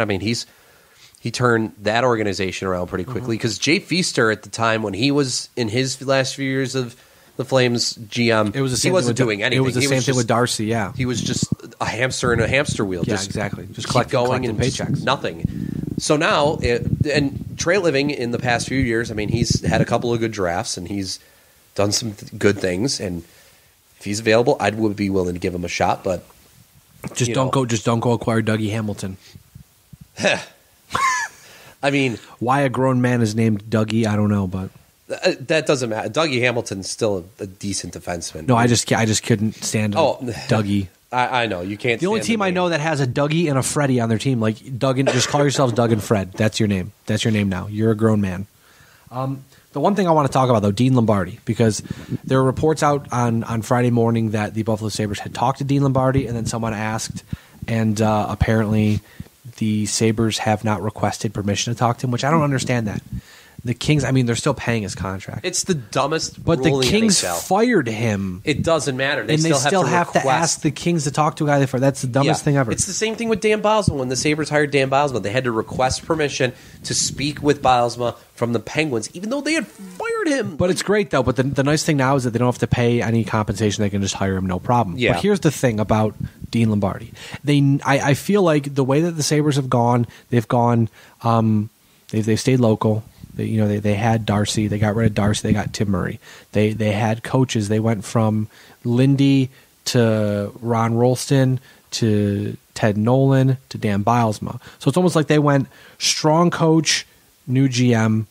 He turned that organization around pretty quickly because Jay Feaster at the time when he was in his last few years of the Flames GM, he wasn't doing anything. It was the same thing with Darcy, yeah. He was just a hamster in a hamster wheel. Yeah, exactly. Just collecting and paychecks. Nothing. So now, and Treliving in the past few years, he's had a couple of good drafts and he's done some good things. And if he's available, I would be willing to give him a shot. But don't go acquire Dougie Hamilton. Why a grown man is named Dougie, I don't know, but that doesn't matter. Dougie Hamilton's still a decent defenseman. No, I just couldn't stand Dougie. I know you can't. The only team I know that has a Dougie and a Freddie on their team, like Doug, just call yourselves Doug and Fred. That's your name. That's your name now. You're a grown man. The one thing I want to talk about, though, Dean Lombardi, because there were reports out on Friday morning that the Buffalo Sabres had talked to Dean Lombardi, and then someone asked, and apparently the Sabres have not requested permission to talk to him, which I don't understand that. The Kings, they're still paying his contract. It's the dumbest But rule the Kings in NHL. Fired him. It doesn't matter. They still have to ask the Kings to talk to a guy they fired. That's the dumbest thing ever. It's the same thing with Dan Bylsma. When the Sabres hired Dan Bylsma, they had to request permission to speak with Bylsma from the Penguins, even though they had fired him. But it's great, though. But the nice thing now is that they don't have to pay any compensation. They can just hire him, no problem. Yeah. But here's the thing about Dean Lombardi. I feel like the way that the Sabres have gone, they've stayed local. They had Darcy. They got rid of Darcy. They got Tim Murray. They had coaches. They went from Lindy to Ron Rolston to Ted Nolan to Dan Bylsma. So it's almost like they went strong coach, new GM,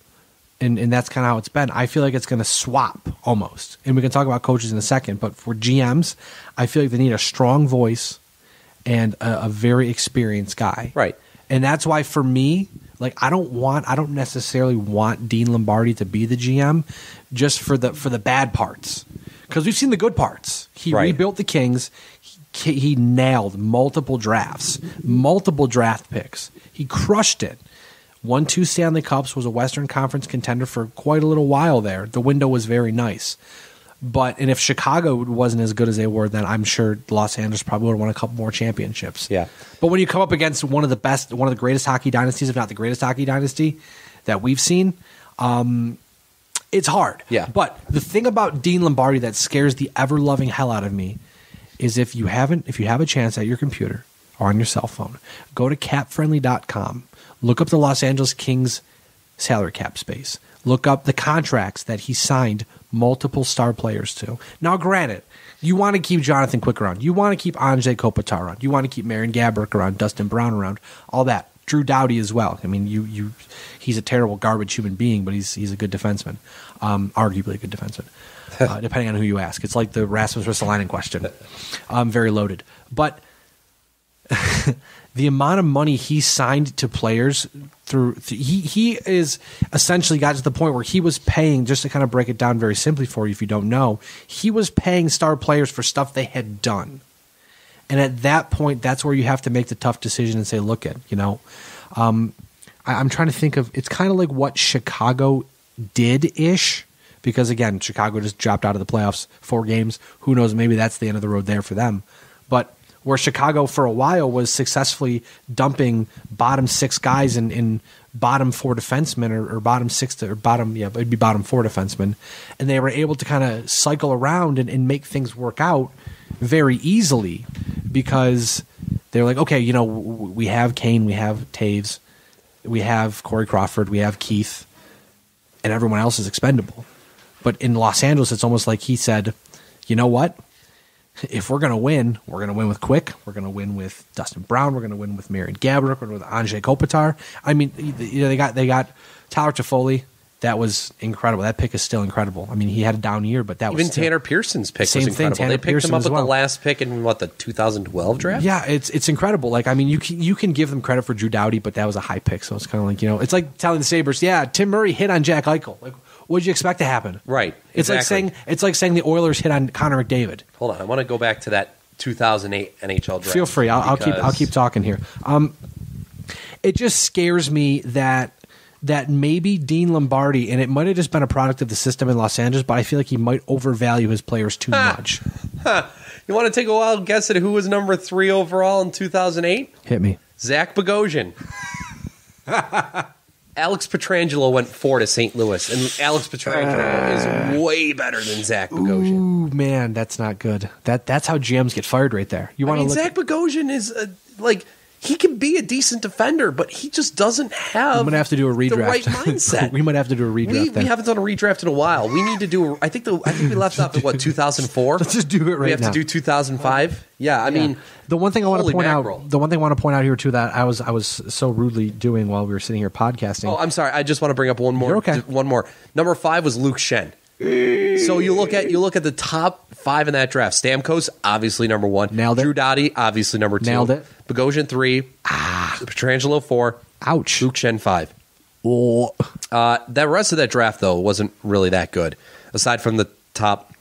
and that's kind of how it's been. I feel like it's going to swap almost. And we can talk about coaches in a second. But for GMs, I feel like they need a strong voice and a very experienced guy. Right. And that's why, for me, Like, I don't necessarily want Dean Lombardi to be the GM just for the bad parts, because we've seen the good parts. He rebuilt the Kings. He nailed multiple drafts, multiple draft picks. He crushed it. Won 2 Stanley Cups, was a Western Conference contender for quite a little while there. The window was very nice. And if Chicago wasn't as good as they were, then I'm sure Los Angeles probably would have won a couple more championships. Yeah. But when you come up against one of the greatest hockey dynasties, if not the greatest hockey dynasty that we've seen, it's hard. Yeah. But the thing about Dean Lombardi that scares the ever-loving hell out of me is if you have a chance at your computer or on your cell phone, go to capfriendly.com, look up the Los Angeles Kings salary cap space. Look up the contracts that he signed multiple star players to. Now, granted, you want to keep Jonathan Quick around. You want to keep Andrzej Kopitar around. You want to keep Marian Gaborik around, Dustin Brown around, all that. Drew Doughty as well. I mean, he's a terrible garbage human being, but he's a good defenseman, arguably a good defenseman, depending on who you ask. It's like the Rasmus Ristolainen question. Very loaded. But the amount of money he signed to players he is essentially got to the point where he was paying, just to kind of break it down very simply for you if you don't know, he was paying star players for stuff they had done. And at that point, that's where you have to make the tough decision and say, look at, I'm trying to think of, it's kind of like what Chicago did-ish, because again, Chicago just dropped out of the playoffs 4 games. Who knows, maybe that's the end of the road there for them. But where Chicago for a while was successfully dumping bottom 6 guys in bottom 4 defensemen or bottom 6 or bottom, it'd be bottom 4 defensemen. And they were able to kind of cycle around and make things work out very easily because they're like, okay, we have Kane, we have Taves, we have Corey Crawford, we have Keith, and everyone else is expendable. But in Los Angeles, it's almost like he said, you know what? If we're going to win with Quick. We're going to win with Dustin Brown. We're going to win with Marian Gaborik. We're going to win with Andrzej Kopitar. I mean, they got Tyler Toffoli. That was incredible. That pick is still incredible. I mean, he had a down year, but that was even Tanner Pearson's pick was incredible. Tanner they picked Pearson him up as well. With the last pick in the 2012 draft. Yeah, it's incredible. Like, I mean, you can give them credit for Drew Doughty, but that was a high pick, so it's kind of like it's like telling the Sabres, yeah, Tim Murray hit on Jack Eichel. Like, what did you expect to happen? Right. It's exactly. like saying the Oilers hit on Connor McDavid. Hold on, I want to go back to that 2008 NHL draft. Feel free. I'll keep talking here. It just scares me that maybe Dean Lombardi, and it might have just been a product of the system in Los Angeles, but I feel like he might overvalue his players too much. You want to take a wild guess at who was number 3 overall in 2008? Hit me. Zach Bogosian. Alex Pietrangelo went 4 to St. Louis, and Alex Pietrangelo is way better than Zach Bogosian. Ooh, man, that's not good. That's how GMs get fired right there. Zach Bogosian is he can be a decent defender, but he just doesn't have. I'm gonna have to do a redraft. The right mindset. We might have to do a redraft. We haven't done a redraft in a while. We need to do. I think we left off at 2004. Let's just do it right now. We have to do 2005. Yeah, I mean, the one thing I want to point mackerel. out. The one thing I want to point out here too that I was so rudely doing while we were sitting here podcasting. Oh, I'm sorry. I just want to bring up one more. You're okay. One more. Number 5 was Luke Shen. So you look at the top 5 in that draft. Stamkos, obviously number 1. Nailed it. Drew Doughty, obviously number 2. Nailed it. Bogosian 3. Pietrangelo 4. Ouch. Luke Shen 5. Oh. That rest of that draft though wasn't really that good. Aside from the top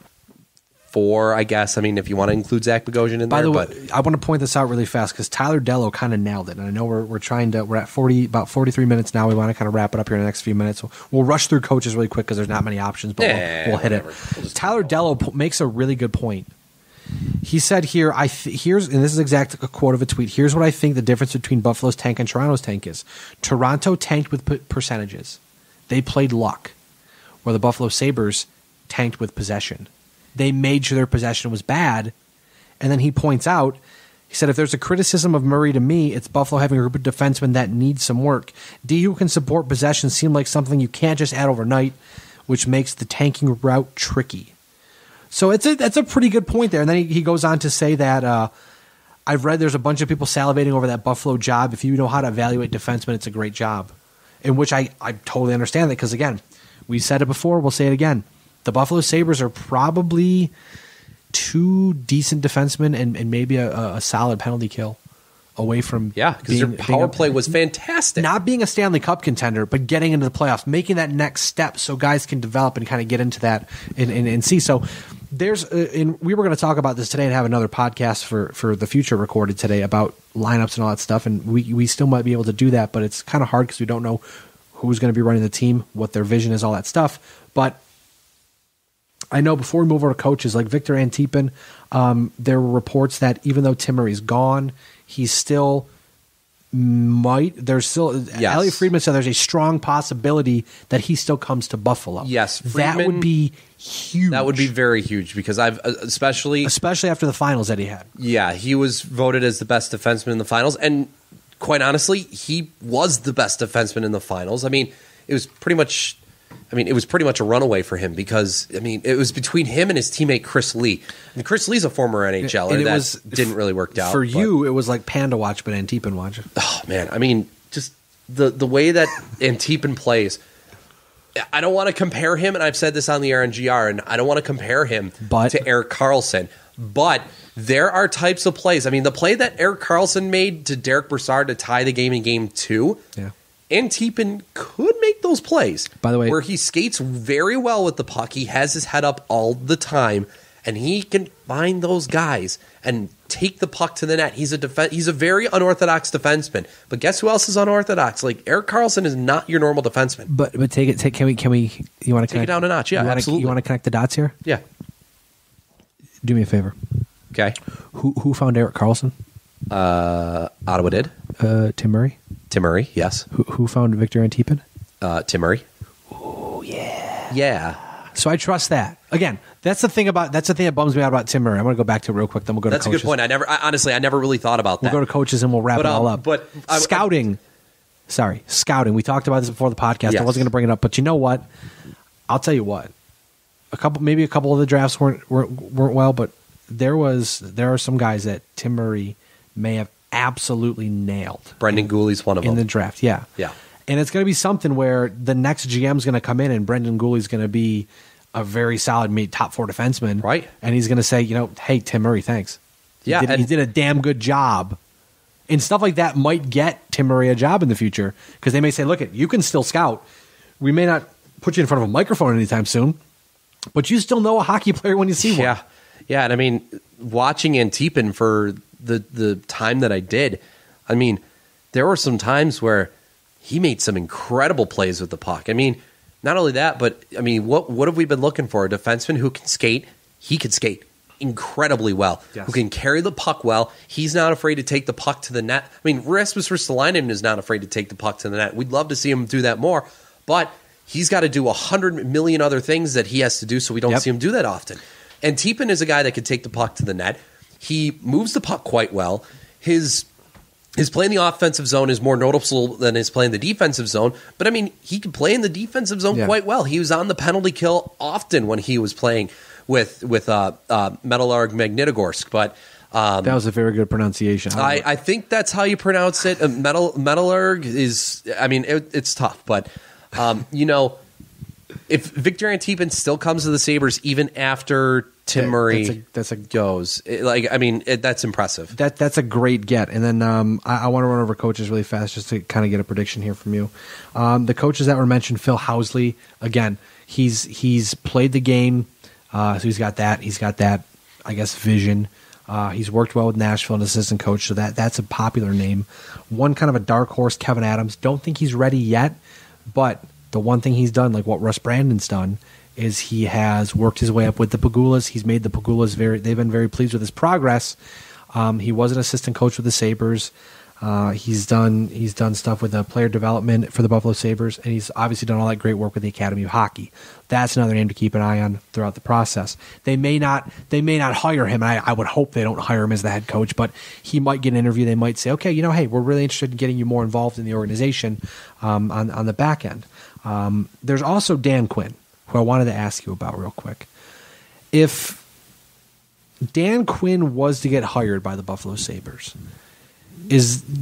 4, I guess. I mean, if you want to include Zach Bogosian in there. By the way, I want to point this out really fast because Tyler Dello kind of nailed it, and I know we're at about 43 minutes now. We want to kind of wrap it up here in the next few minutes. We'll rush through coaches really quick because there's not many options, but we'll hit it. Tyler Dello makes a really good point. He said here, here's, and this is exact a quote of a tweet. Here's what I think the difference between Buffalo's tank and Toronto's tank is. Toronto tanked with percentages. They played luck, where the Buffalo Sabres tanked with possession. They made sure their possession was bad. And then he points out, he said, if there's a criticism of Murray to me, it's Buffalo having a group of defensemen that need some work. D who can support possession seem like something you can't just add overnight, which makes the tanking route tricky. So that's a pretty good point there. And then he goes on to say that I've read there's a bunch of people salivating over that Buffalo job. If you know how to evaluate defensemen, it's a great job. In which I totally understand that because, again, we said it before, we'll say it again. The Buffalo Sabres are probably 2 decent defensemen and maybe a solid penalty kill away from because their power play was fantastic. Not being a Stanley Cup contender, but getting into the playoffs, making that next step so guys can develop and kind of get into that and see. So there's and we were going to talk about this today and have another podcast for the future recorded today about lineups and all that stuff, and we still might be able to do that, but it's kind of hard because we don't know who's going to be running the team, what their vision is, all that stuff. But I know before we move over to coaches, like Victor Antipin, there were reports that even though Tim Murray's gone, he's still Elliot Friedman said there's a strong possibility that he still comes to Buffalo. Yes, Friedman, that would be huge. That would be very huge because I've especially after the finals that he had. Yeah, he was voted as the best defenseman in the finals, and quite honestly, he was the best defenseman in the finals. I mean, it was pretty much a runaway for him because, it was between him and his teammate Chris Lee. And Chris Lee's a former NHLer. That didn't really work out. For you, it was like Panda watch, but Antipin watch. Oh, man. Just the way that Antipin plays, I don't want to compare him, and I've said this on the air on GR, and I don't want to compare him to Erik Karlsson, but there are types of plays. The play that Erik Karlsson made to Derek Brassard to tie the game in Game 2, Antipin could make those plays. By the way, where he skates very well with the puck, he has his head up all the time, and he can find those guys and take the puck to the net. He's a very unorthodox defenseman. But guess who else is unorthodox? Like Erik Karlsson is not your normal defenseman. But can we? You want to take it down a notch? Yeah, absolutely. You want to connect the dots here? Yeah. Do me a favor. Okay. Who found Erik Karlsson? Ottawa did. Tim Murray. Tim Murray, yes. Who found Victor Antipin? Tim Murray. Oh yeah. Yeah. So I trust that. Again, that's the thing that bums me out about Tim Murray. I'm going to go back to it real quick. Then we'll go to coaches. That's a good point. I never really thought about that. We'll go to coaches and we'll wrap it all up. But scouting. Scouting. We talked about this before the podcast. Yes. I wasn't going to bring it up, but you know what? I'll tell you what. A couple of the drafts weren't well, but there are some guys that Tim Murray may have absolutely nailed. Brendan Gooley's one of them in the draft. Yeah. And it's going to be something where the next GM is going to come in and Brendan Gooley's going to be a very solid top 4 defenseman. Right. And he's going to say, hey, Tim Murray, thanks. He did a damn good job. And stuff like that might get Tim Murray a job in the future because they may say, look, you can still scout. We may not put you in front of a microphone anytime soon, but you still know a hockey player when you see one. Yeah. And watching Antipin for the time that I did, there were some times where he made some incredible plays with the puck. Not only that, but what have we been looking for? A defenseman who can skate. He can skate incredibly well. Yes. Who can carry the puck well. He's not afraid to take the puck to the net. Rasmus Ristolainen is not afraid to take the puck to the net. We'd love to see him do that more, but he's got to do 100 million other things that he has to do, so we don't see him do that often. Antipin is a guy that can take the puck to the net. He moves the puck quite well. His play in the offensive zone is more noticeable than his play in the defensive zone. But, he can play in the defensive zone quite well. He was on the penalty kill often when he was playing with Metalurg Magnitogorsk. But that was a very good pronunciation. I think that's how you pronounce it. Metalurg is, it's tough. But, if Victor Antipin still comes to the Sabres even after Tim Murray goes, that's impressive. That's a great get. And then I want to run over coaches really fast just to kind of get a prediction here from you. The coaches that were mentioned, Phil Housley, again, he's played the game, so he's got that, I guess, vision. He's worked well with Nashville, an assistant coach, so that's a popular name. One kind of a dark horse, Kevin Adams. Don't think he's ready yet, but the one thing he's done, like what Russ Brandon's done, is he has worked his way up with the Pagulas. He's made the Pagulas they've been very pleased with his progress. He was an assistant coach with the Sabres. He's done stuff with the player development for the Buffalo Sabres, and he's obviously done all that great work with the Academy of Hockey. That's another name to keep an eye on throughout the process. They may not hire him, and I would hope they don't hire him as the head coach, but he might get an interview. They might say, okay, hey, we're really interested in getting you more involved in the organization on the back end. There's also Dan Quinn, who I wanted to ask you about real quick. If Dan Quinn was to get hired by the Buffalo Sabres,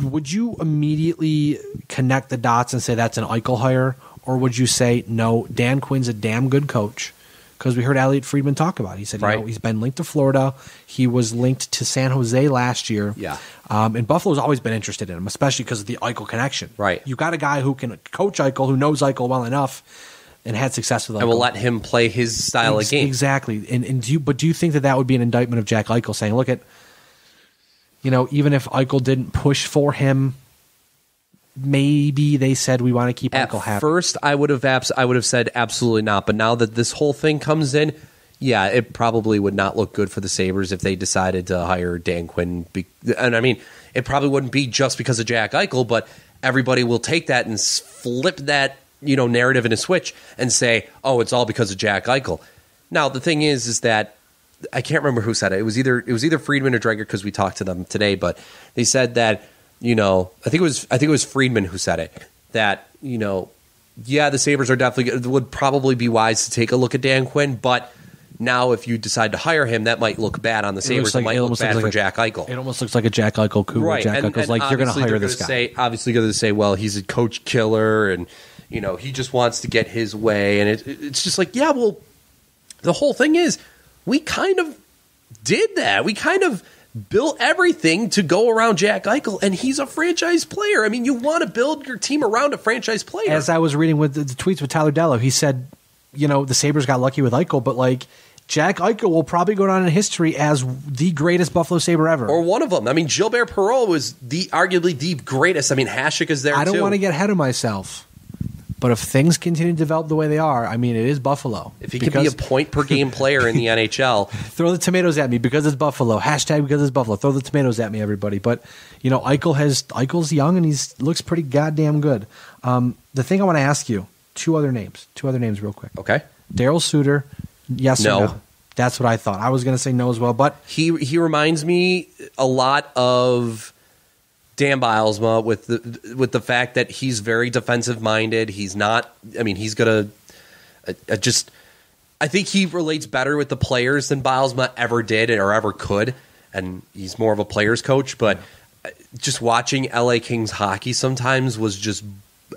would you immediately connect the dots and say that's an Eichel hire, or would you say no, Dan Quinn's a damn good coach, because we heard Elliot Friedman talk about it. He said, he's been linked to Florida. He was linked to San Jose last year. Yeah. And Buffalo's always been interested in him, especially because of the Eichel connection. Right. You got a guy who can coach Eichel, who knows Eichel well enough, and had success with Eichel. And will let him play his style of game. Exactly. And do you think that would be an indictment of Jack Eichel, saying, look at, even if Eichel didn't push for him, maybe they said we want to keep Eichel happy. At first, I would have said absolutely not. But now that this whole thing comes in, yeah, it probably would not look good for the Sabres if they decided to hire Dan Quinn. And I mean, it probably wouldn't be just because of Jack Eichel, but everybody will take that and flip that narrative in a switch and say, oh, it's all because of Jack Eichel. Now, the thing is that I can't remember who said it. It was either Friedman or Dreger, because we talked to them today, but they said that, I think it was Friedman who said it, that, yeah, the Sabres are definitely would probably be wise to take a look at Dan Quinn, but now if you decide to hire him, that might look bad on the Sabres. It might look bad for Jack Eichel. It almost looks like a Jack Eichel coup. Right. Jack Eichel's like, you're going to hire this guy. Obviously going to say, well, he's a coach killer and, he just wants to get his way. And it's just like, yeah, well, the whole thing is we kind of did that. We kind of built everything to go around Jack Eichel, and he's a franchise player. I mean, you want to build your team around a franchise player. As I was reading with the tweets with Tyler Dello, he said, the Sabres got lucky with Eichel, but Jack Eichel will probably go down in history as the greatest Buffalo Sabre ever. Or one of them. I mean, Gilbert Perreault was arguably the greatest. I mean, Hasek is there, too. I don't want to get ahead of myself, but if things continue to develop the way they are, I mean, it is Buffalo. If he can be a point-per-game player in the NHL. Throw the tomatoes at me because it's Buffalo. Hashtag because it's Buffalo. Throw the tomatoes at me, everybody. But, Eichel's young and he looks pretty goddamn good. The thing I want to ask you, two other names real quick. Okay. Darryl Suter, yes or no? That's what I thought. I was going to say no as well, but he reminds me a lot of Dan Bylsma with the fact that he's very defensive minded. He's not. I mean, he's gonna just. I think he relates better with the players than Bylsma ever did or ever could, and he's more of a players coach. But just watching LA Kings hockey sometimes was just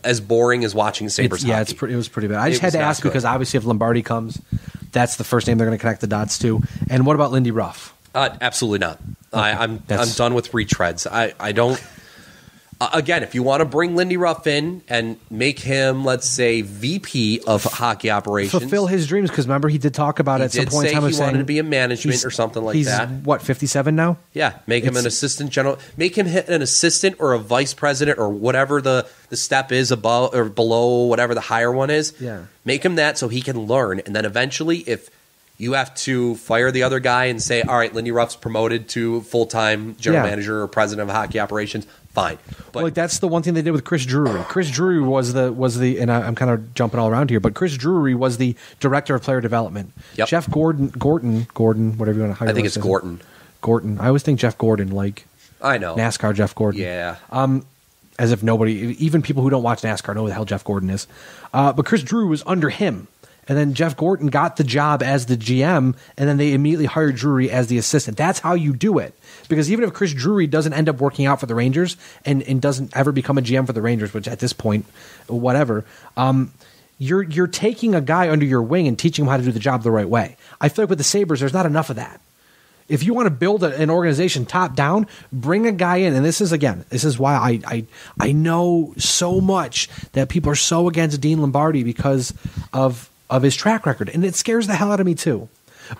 as boring as watching Sabres hockey. Yeah, it was pretty bad. I just had to ask because obviously if Lombardi comes, that's the first name they're going to connect the dots to. And what about Lindy Ruff? Absolutely not. Okay. I'm done with retreads. I don't. Again, if you want to bring Lindy Ruff in and make him, let's say, VP of hockey operations, fulfill his dreams, because remember he did talk about it at some point in time. He wanted to be in management or something like that. He's what, 57 now? Yeah, make him an assistant general. Make him an assistant or a vice president or whatever the step is above or below whatever the higher one is. Yeah, make him that so he can learn, and then eventually, if you have to fire the other guy and say, all right, Lindy Ruff's promoted to full-time general manager or president of hockey operations, fine. But that's the one thing they did with Chris Drury. Chris Drury was the and I'm kind of jumping all around here, but Chris Drury was the director of player development. Yep. Jeff Gordon, whatever you want to hire. I think it's Gorton. Gordon. I always think Jeff Gordon, like I know NASCAR Jeff Gordon. Yeah. As if nobody, even people who don't watch NASCAR, know who the hell Jeff Gordon is. But Chris Drury was under him. And then Jeff Gordon got the job as the GM, and then they immediately hired Drury as the assistant. That's how you do it. Because even if Chris Drury doesn't end up working out for the Rangers and doesn't ever become a GM for the Rangers, which at this point, whatever, you're taking a guy under your wing and teaching him how to do the job the right way. I feel like with the Sabres, there's not enough of that. If you want to build an organization top down, bring a guy in. And this is why I know so much that people are so against Dean Lombardi because of his track record. And it scares the hell out of me too.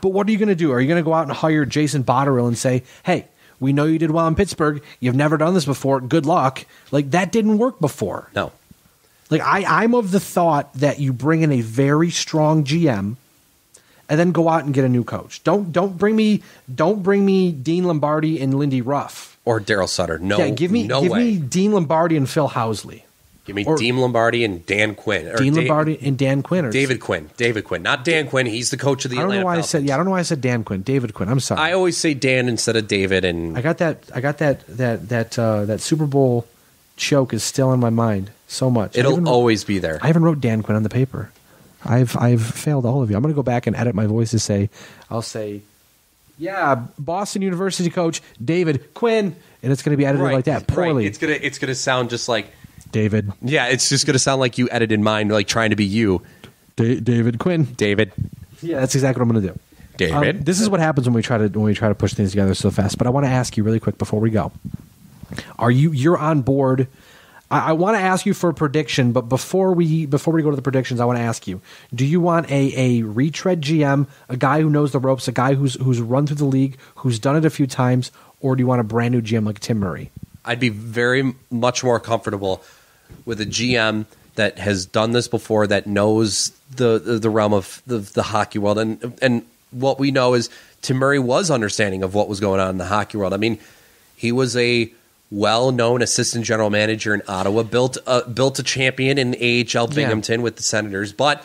But what are you going to do? Are you going to go out and hire Jason Botterill and say, hey, we know you did well in Pittsburgh. You've never done this before. Good luck. Like, that didn't work before. No. Like, I'm of the thought that you bring in a very strong GM and then go out and get a new coach. Don't bring me Dean Lombardi and Lindy Ruff. Or Darryl Sutter. No, yeah, give me Dean Lombardi and Phil Housley. Give me Dean Lombardi and Dan Quinn. Lombardi and Dan Quinn. Or David Quinn. Not Dan Quinn. He's the coach of the Atlanta Falcons. I don't know why I said Dan Quinn. David Quinn. I'm sorry. I always say Dan instead of David. And I got that Super Bowl choke is still in my mind so much. It'll always be there. I even wrote Dan Quinn on the paper. I've failed all of you. I'm going to go back and edit my voice to say, I'll say, yeah, Boston University coach David Quinn, and it's going to be edited like that poorly. Right. It's going to sound just like David. Yeah, it's just going to sound like you edited mine, like trying to be you. David Quinn. David. Yeah, that's exactly what I'm going to do. David, this is what happens when we try to push things together so fast. But I want to ask you really quick before we go: you're on board? I want to ask you for a prediction, but before we go to the predictions, I want to ask you: do you want a retread GM, a guy who knows the ropes, a guy who's run through the league, who's done it a few times, or do you want a brand new GM like Tim Murray? I'd be very much more comfortable with a GM that has done this before, that knows the realm of the hockey world, and what we know is Tim Murray was understanding of what was going on in the hockey world. I mean, he was a well-known assistant general manager in Ottawa, built a champion in AHL Binghamton with the Senators. But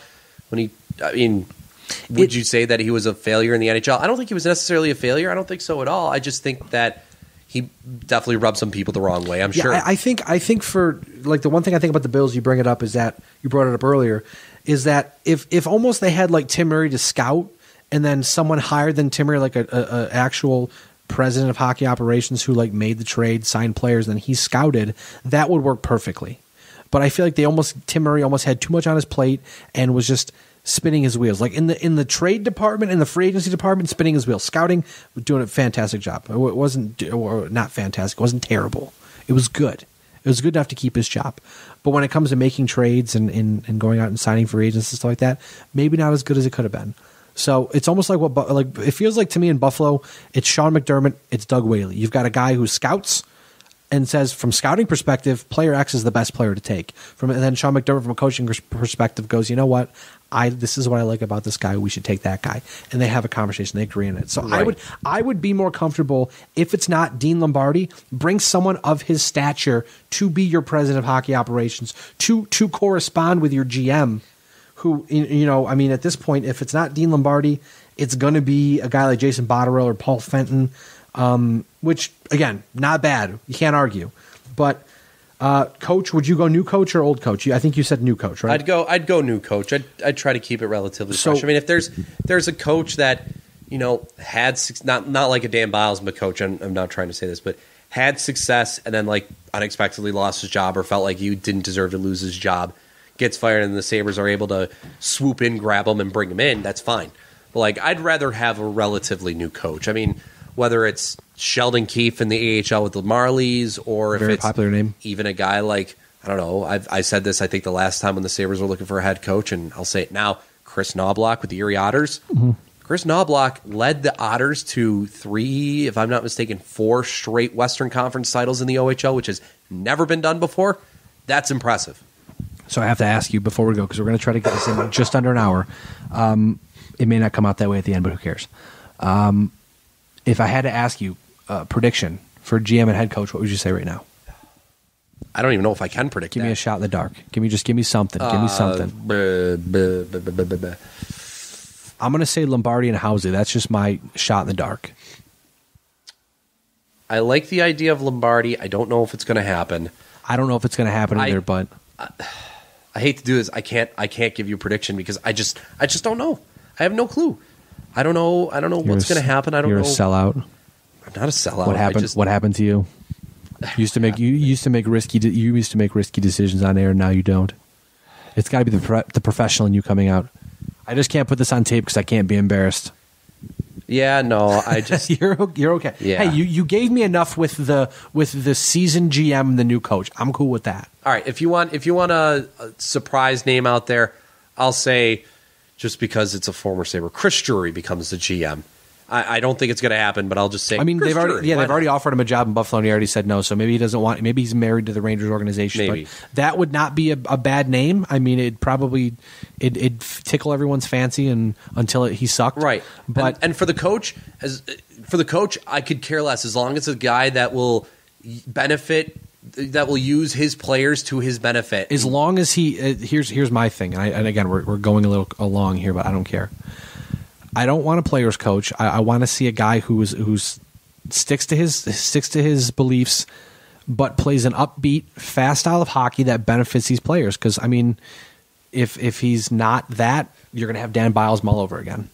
would you say that he was a failure in the NHL? I don't think he was necessarily a failure. I don't think so at all. I just think that he definitely rubbed some people the wrong way. I'm sure. I think for like the one thing I think about the Bills, you bring it up, is that you brought it up earlier, is that if almost they had like Tim Murray to scout, and then someone higher than Tim Murray, like a actual president of hockey operations who like made the trade, signed players, and he scouted, that would work perfectly. But I feel like Tim Murray almost had too much on his plate and was just spinning his wheels. Like in the trade department, in the free agency department, spinning his wheels. Scouting, doing a fantastic job. It wasn't, or not fantastic, it wasn't terrible. It was good. It was good enough to keep his job. But when it comes to making trades and going out and signing free agents and stuff like that, maybe not as good as it could have been. So it's almost like it feels like to me in Buffalo, it's Sean McDermott, it's Doug Whaley. You've got a guy who scouts and says, from scouting perspective, player X is the best player to take. And then Sean McDermott, from a coaching perspective, goes, you know what? This is what I like about this guy. We should take that guy. And they have a conversation. They agree on it. So right. I would be more comfortable if it's not Dean Lombardi. Bring someone of his stature to be your president of hockey operations, to correspond with your GM. Who, I mean, at this point, if it's not Dean Lombardi, it's going to be a guy like Jason Botterill or Paul Fenton, which, again, not bad. You can't argue. But coach, would you go new coach or old coach? I think you said new coach, right? I'd go new coach. I'd try to keep it relatively fresh. I mean, if there's a coach that, had not like a Dan Bylsma coach, I'm not trying to say this, but had success and then like unexpectedly lost his job or felt like he didn't deserve to lose his job, gets fired, and the Sabres are able to swoop in, grab him, and bring him in, that's fine. But like, I'd rather have a relatively new coach. I mean, whether it's Sheldon Keefe in the AHL with the Marlies, or if it's popular name, even a guy like, I don't know, I said this, I think the last time when the Sabres were looking for a head coach, and I'll say it now, Chris Knobloch with the Erie Otters. Mm-hmm. Chris Knobloch led the Otters to 3, if I'm not mistaken, 4 straight Western Conference titles in the OHL, which has never been done before. That's impressive. So I have to ask you before we go, because we're going to try to get this in just under an hour. It may not come out that way at the end, but who cares? If I had to ask you a prediction for GM and head coach, what would you say right now? I don't even know if I can predict. Give me a shot in the dark. Give me something. Give me something. I'm going to say Lombardi and Housley. That's just my shot in the dark. I like the idea of Lombardi. I don't know if it's going to happen. I don't know if it's going to happen either, but I hate to do this. I can't give you a prediction because I just don't know. I have no clue. I don't know what's going to happen. You're a sellout. I'm not a sellout. What happened to you? You used to make risky decisions on air. Now you don't. It's got to be the professional in you coming out. I just can't put this on tape because I can't be embarrassed. Yeah, no, I just you're okay. Yeah. Hey, you gave me enough with the seasoned GM and the new coach. I'm cool with that. All right, if you want a surprise name out there, I'll say, just because it's a former Sabre, Chris Drury becomes the GM. I don't think it's going to happen, but I'll just say. I mean, they've already offered him a job in Buffalo, and he already said no. So maybe he doesn't want. Maybe he's married to the Rangers organization. Maybe. But that would not be a bad name. I mean, it'd tickle everyone's fancy and until he sucked. Right. But and for the coach, I could care less as long as it's a guy that will benefit, that will use his players to his benefit. As long as he here's my thing, and again we're going a little along here, but I don't care. I don't want a player's coach. I want to see a guy who sticks to his beliefs, but plays an upbeat, fast style of hockey that benefits these players. Because I mean, if he's not that, you're going to have Dan Bylsma all over again,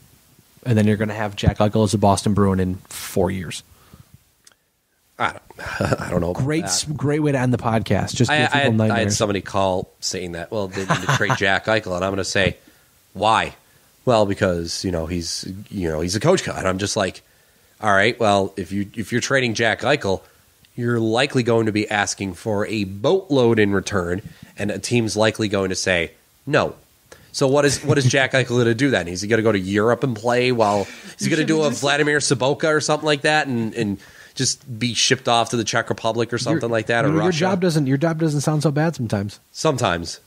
and then you're going to have Jack Eichel as a Boston Bruin in 4 years. I don't know. Great way to end the podcast. Just give people nightmares. I had somebody call saying that. Well, they need to trade Jack Eichel, and I'm going to say, why? Well, because he's a coach cut. I'm just like, all right, well, if you're trading Jack Eichel, you're likely going to be asking for a boatload in return, and a team's likely going to say no. So what is Jack Eichel going to do then? Is he going to go to Europe and play while he's going to do a Vladimir Sobotka or something like that, and just be shipped off to the Czech Republic or something like that, or Russia? Your job doesn't sound so bad sometimes. Sometimes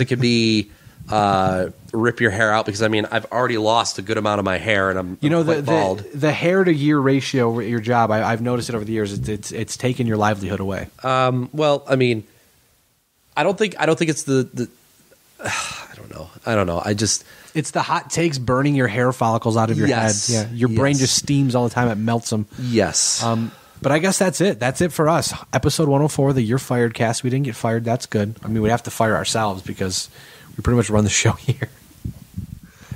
it can be rip your hair out, because I've already lost a good amount of my hair, and I'm quite bald. The hair to year ratio with your job, I've noticed it over the years. It's taken your livelihood away. Well, I don't think it's the I don't know. It's the hot takes burning your hair follicles out of your head. Yeah, your brain just steams all the time. It melts them. Yes. But I guess that's it. That's it for us. Episode 104, the You're Fired cast. We didn't get fired. That's good. we have to fire ourselves because we pretty much run the show here.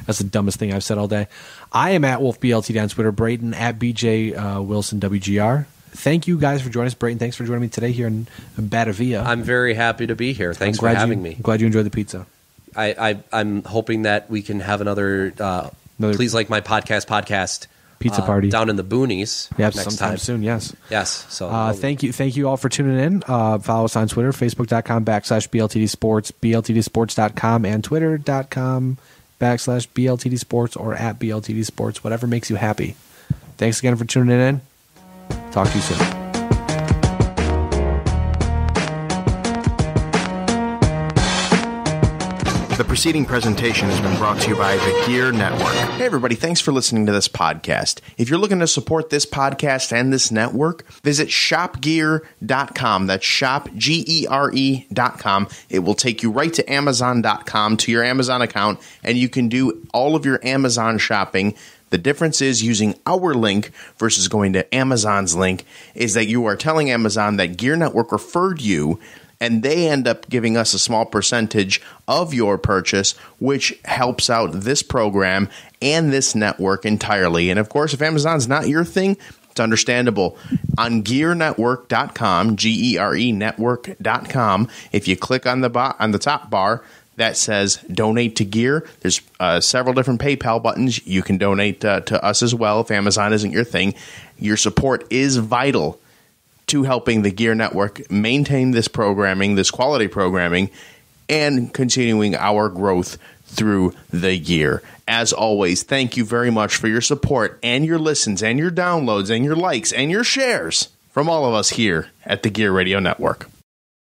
That's the dumbest thing I've said all day. I am at Wolfe BLTD on Twitter. Brayton at BJ Wilson WGR. Thank you guys for joining us. Brayton, thanks for joining me today here in Batavia. I'm very happy to be here. Thanks for having me. I'm glad you enjoyed the pizza. I'm hoping that we can have another Please Like My Podcast pizza party down in the boonies next sometime time soon. Yes. So thank you all for tuning in. Follow us on Twitter, facebook.com/BLTD Sports, BLTDsports.com, and twitter.com/BLTD Sports or at BLTD Sports, whatever makes you happy. Thanks again for tuning in. Talk to you soon. The preceding presentation has been brought to you by the Gear Network. Hey everybody, thanks for listening to this podcast. If you're looking to support this podcast and this network, visit shopgear.com. That's shopgere.com. It will take you right to amazon.com, to your Amazon account, and you can do all of your Amazon shopping. The difference is using our link versus going to Amazon's link is that you are telling Amazon that Gear Network referred you, and they end up giving us a small percentage of your purchase, which helps out this program and this network entirely. And of course, if Amazon's not your thing, it's understandable. On gearnetwork.com, G-E-R-E network.com, if you click on the top bar that says donate to Gear, there's several different PayPal buttons. You can donate to us as well if Amazon isn't your thing. Your support is vital to helping the Gear Network maintain this programming, this quality programming, and continuing our growth through the year. As always, thank you very much for your support and your listens and your downloads and your likes and your shares from all of us here at the Gear Radio Network.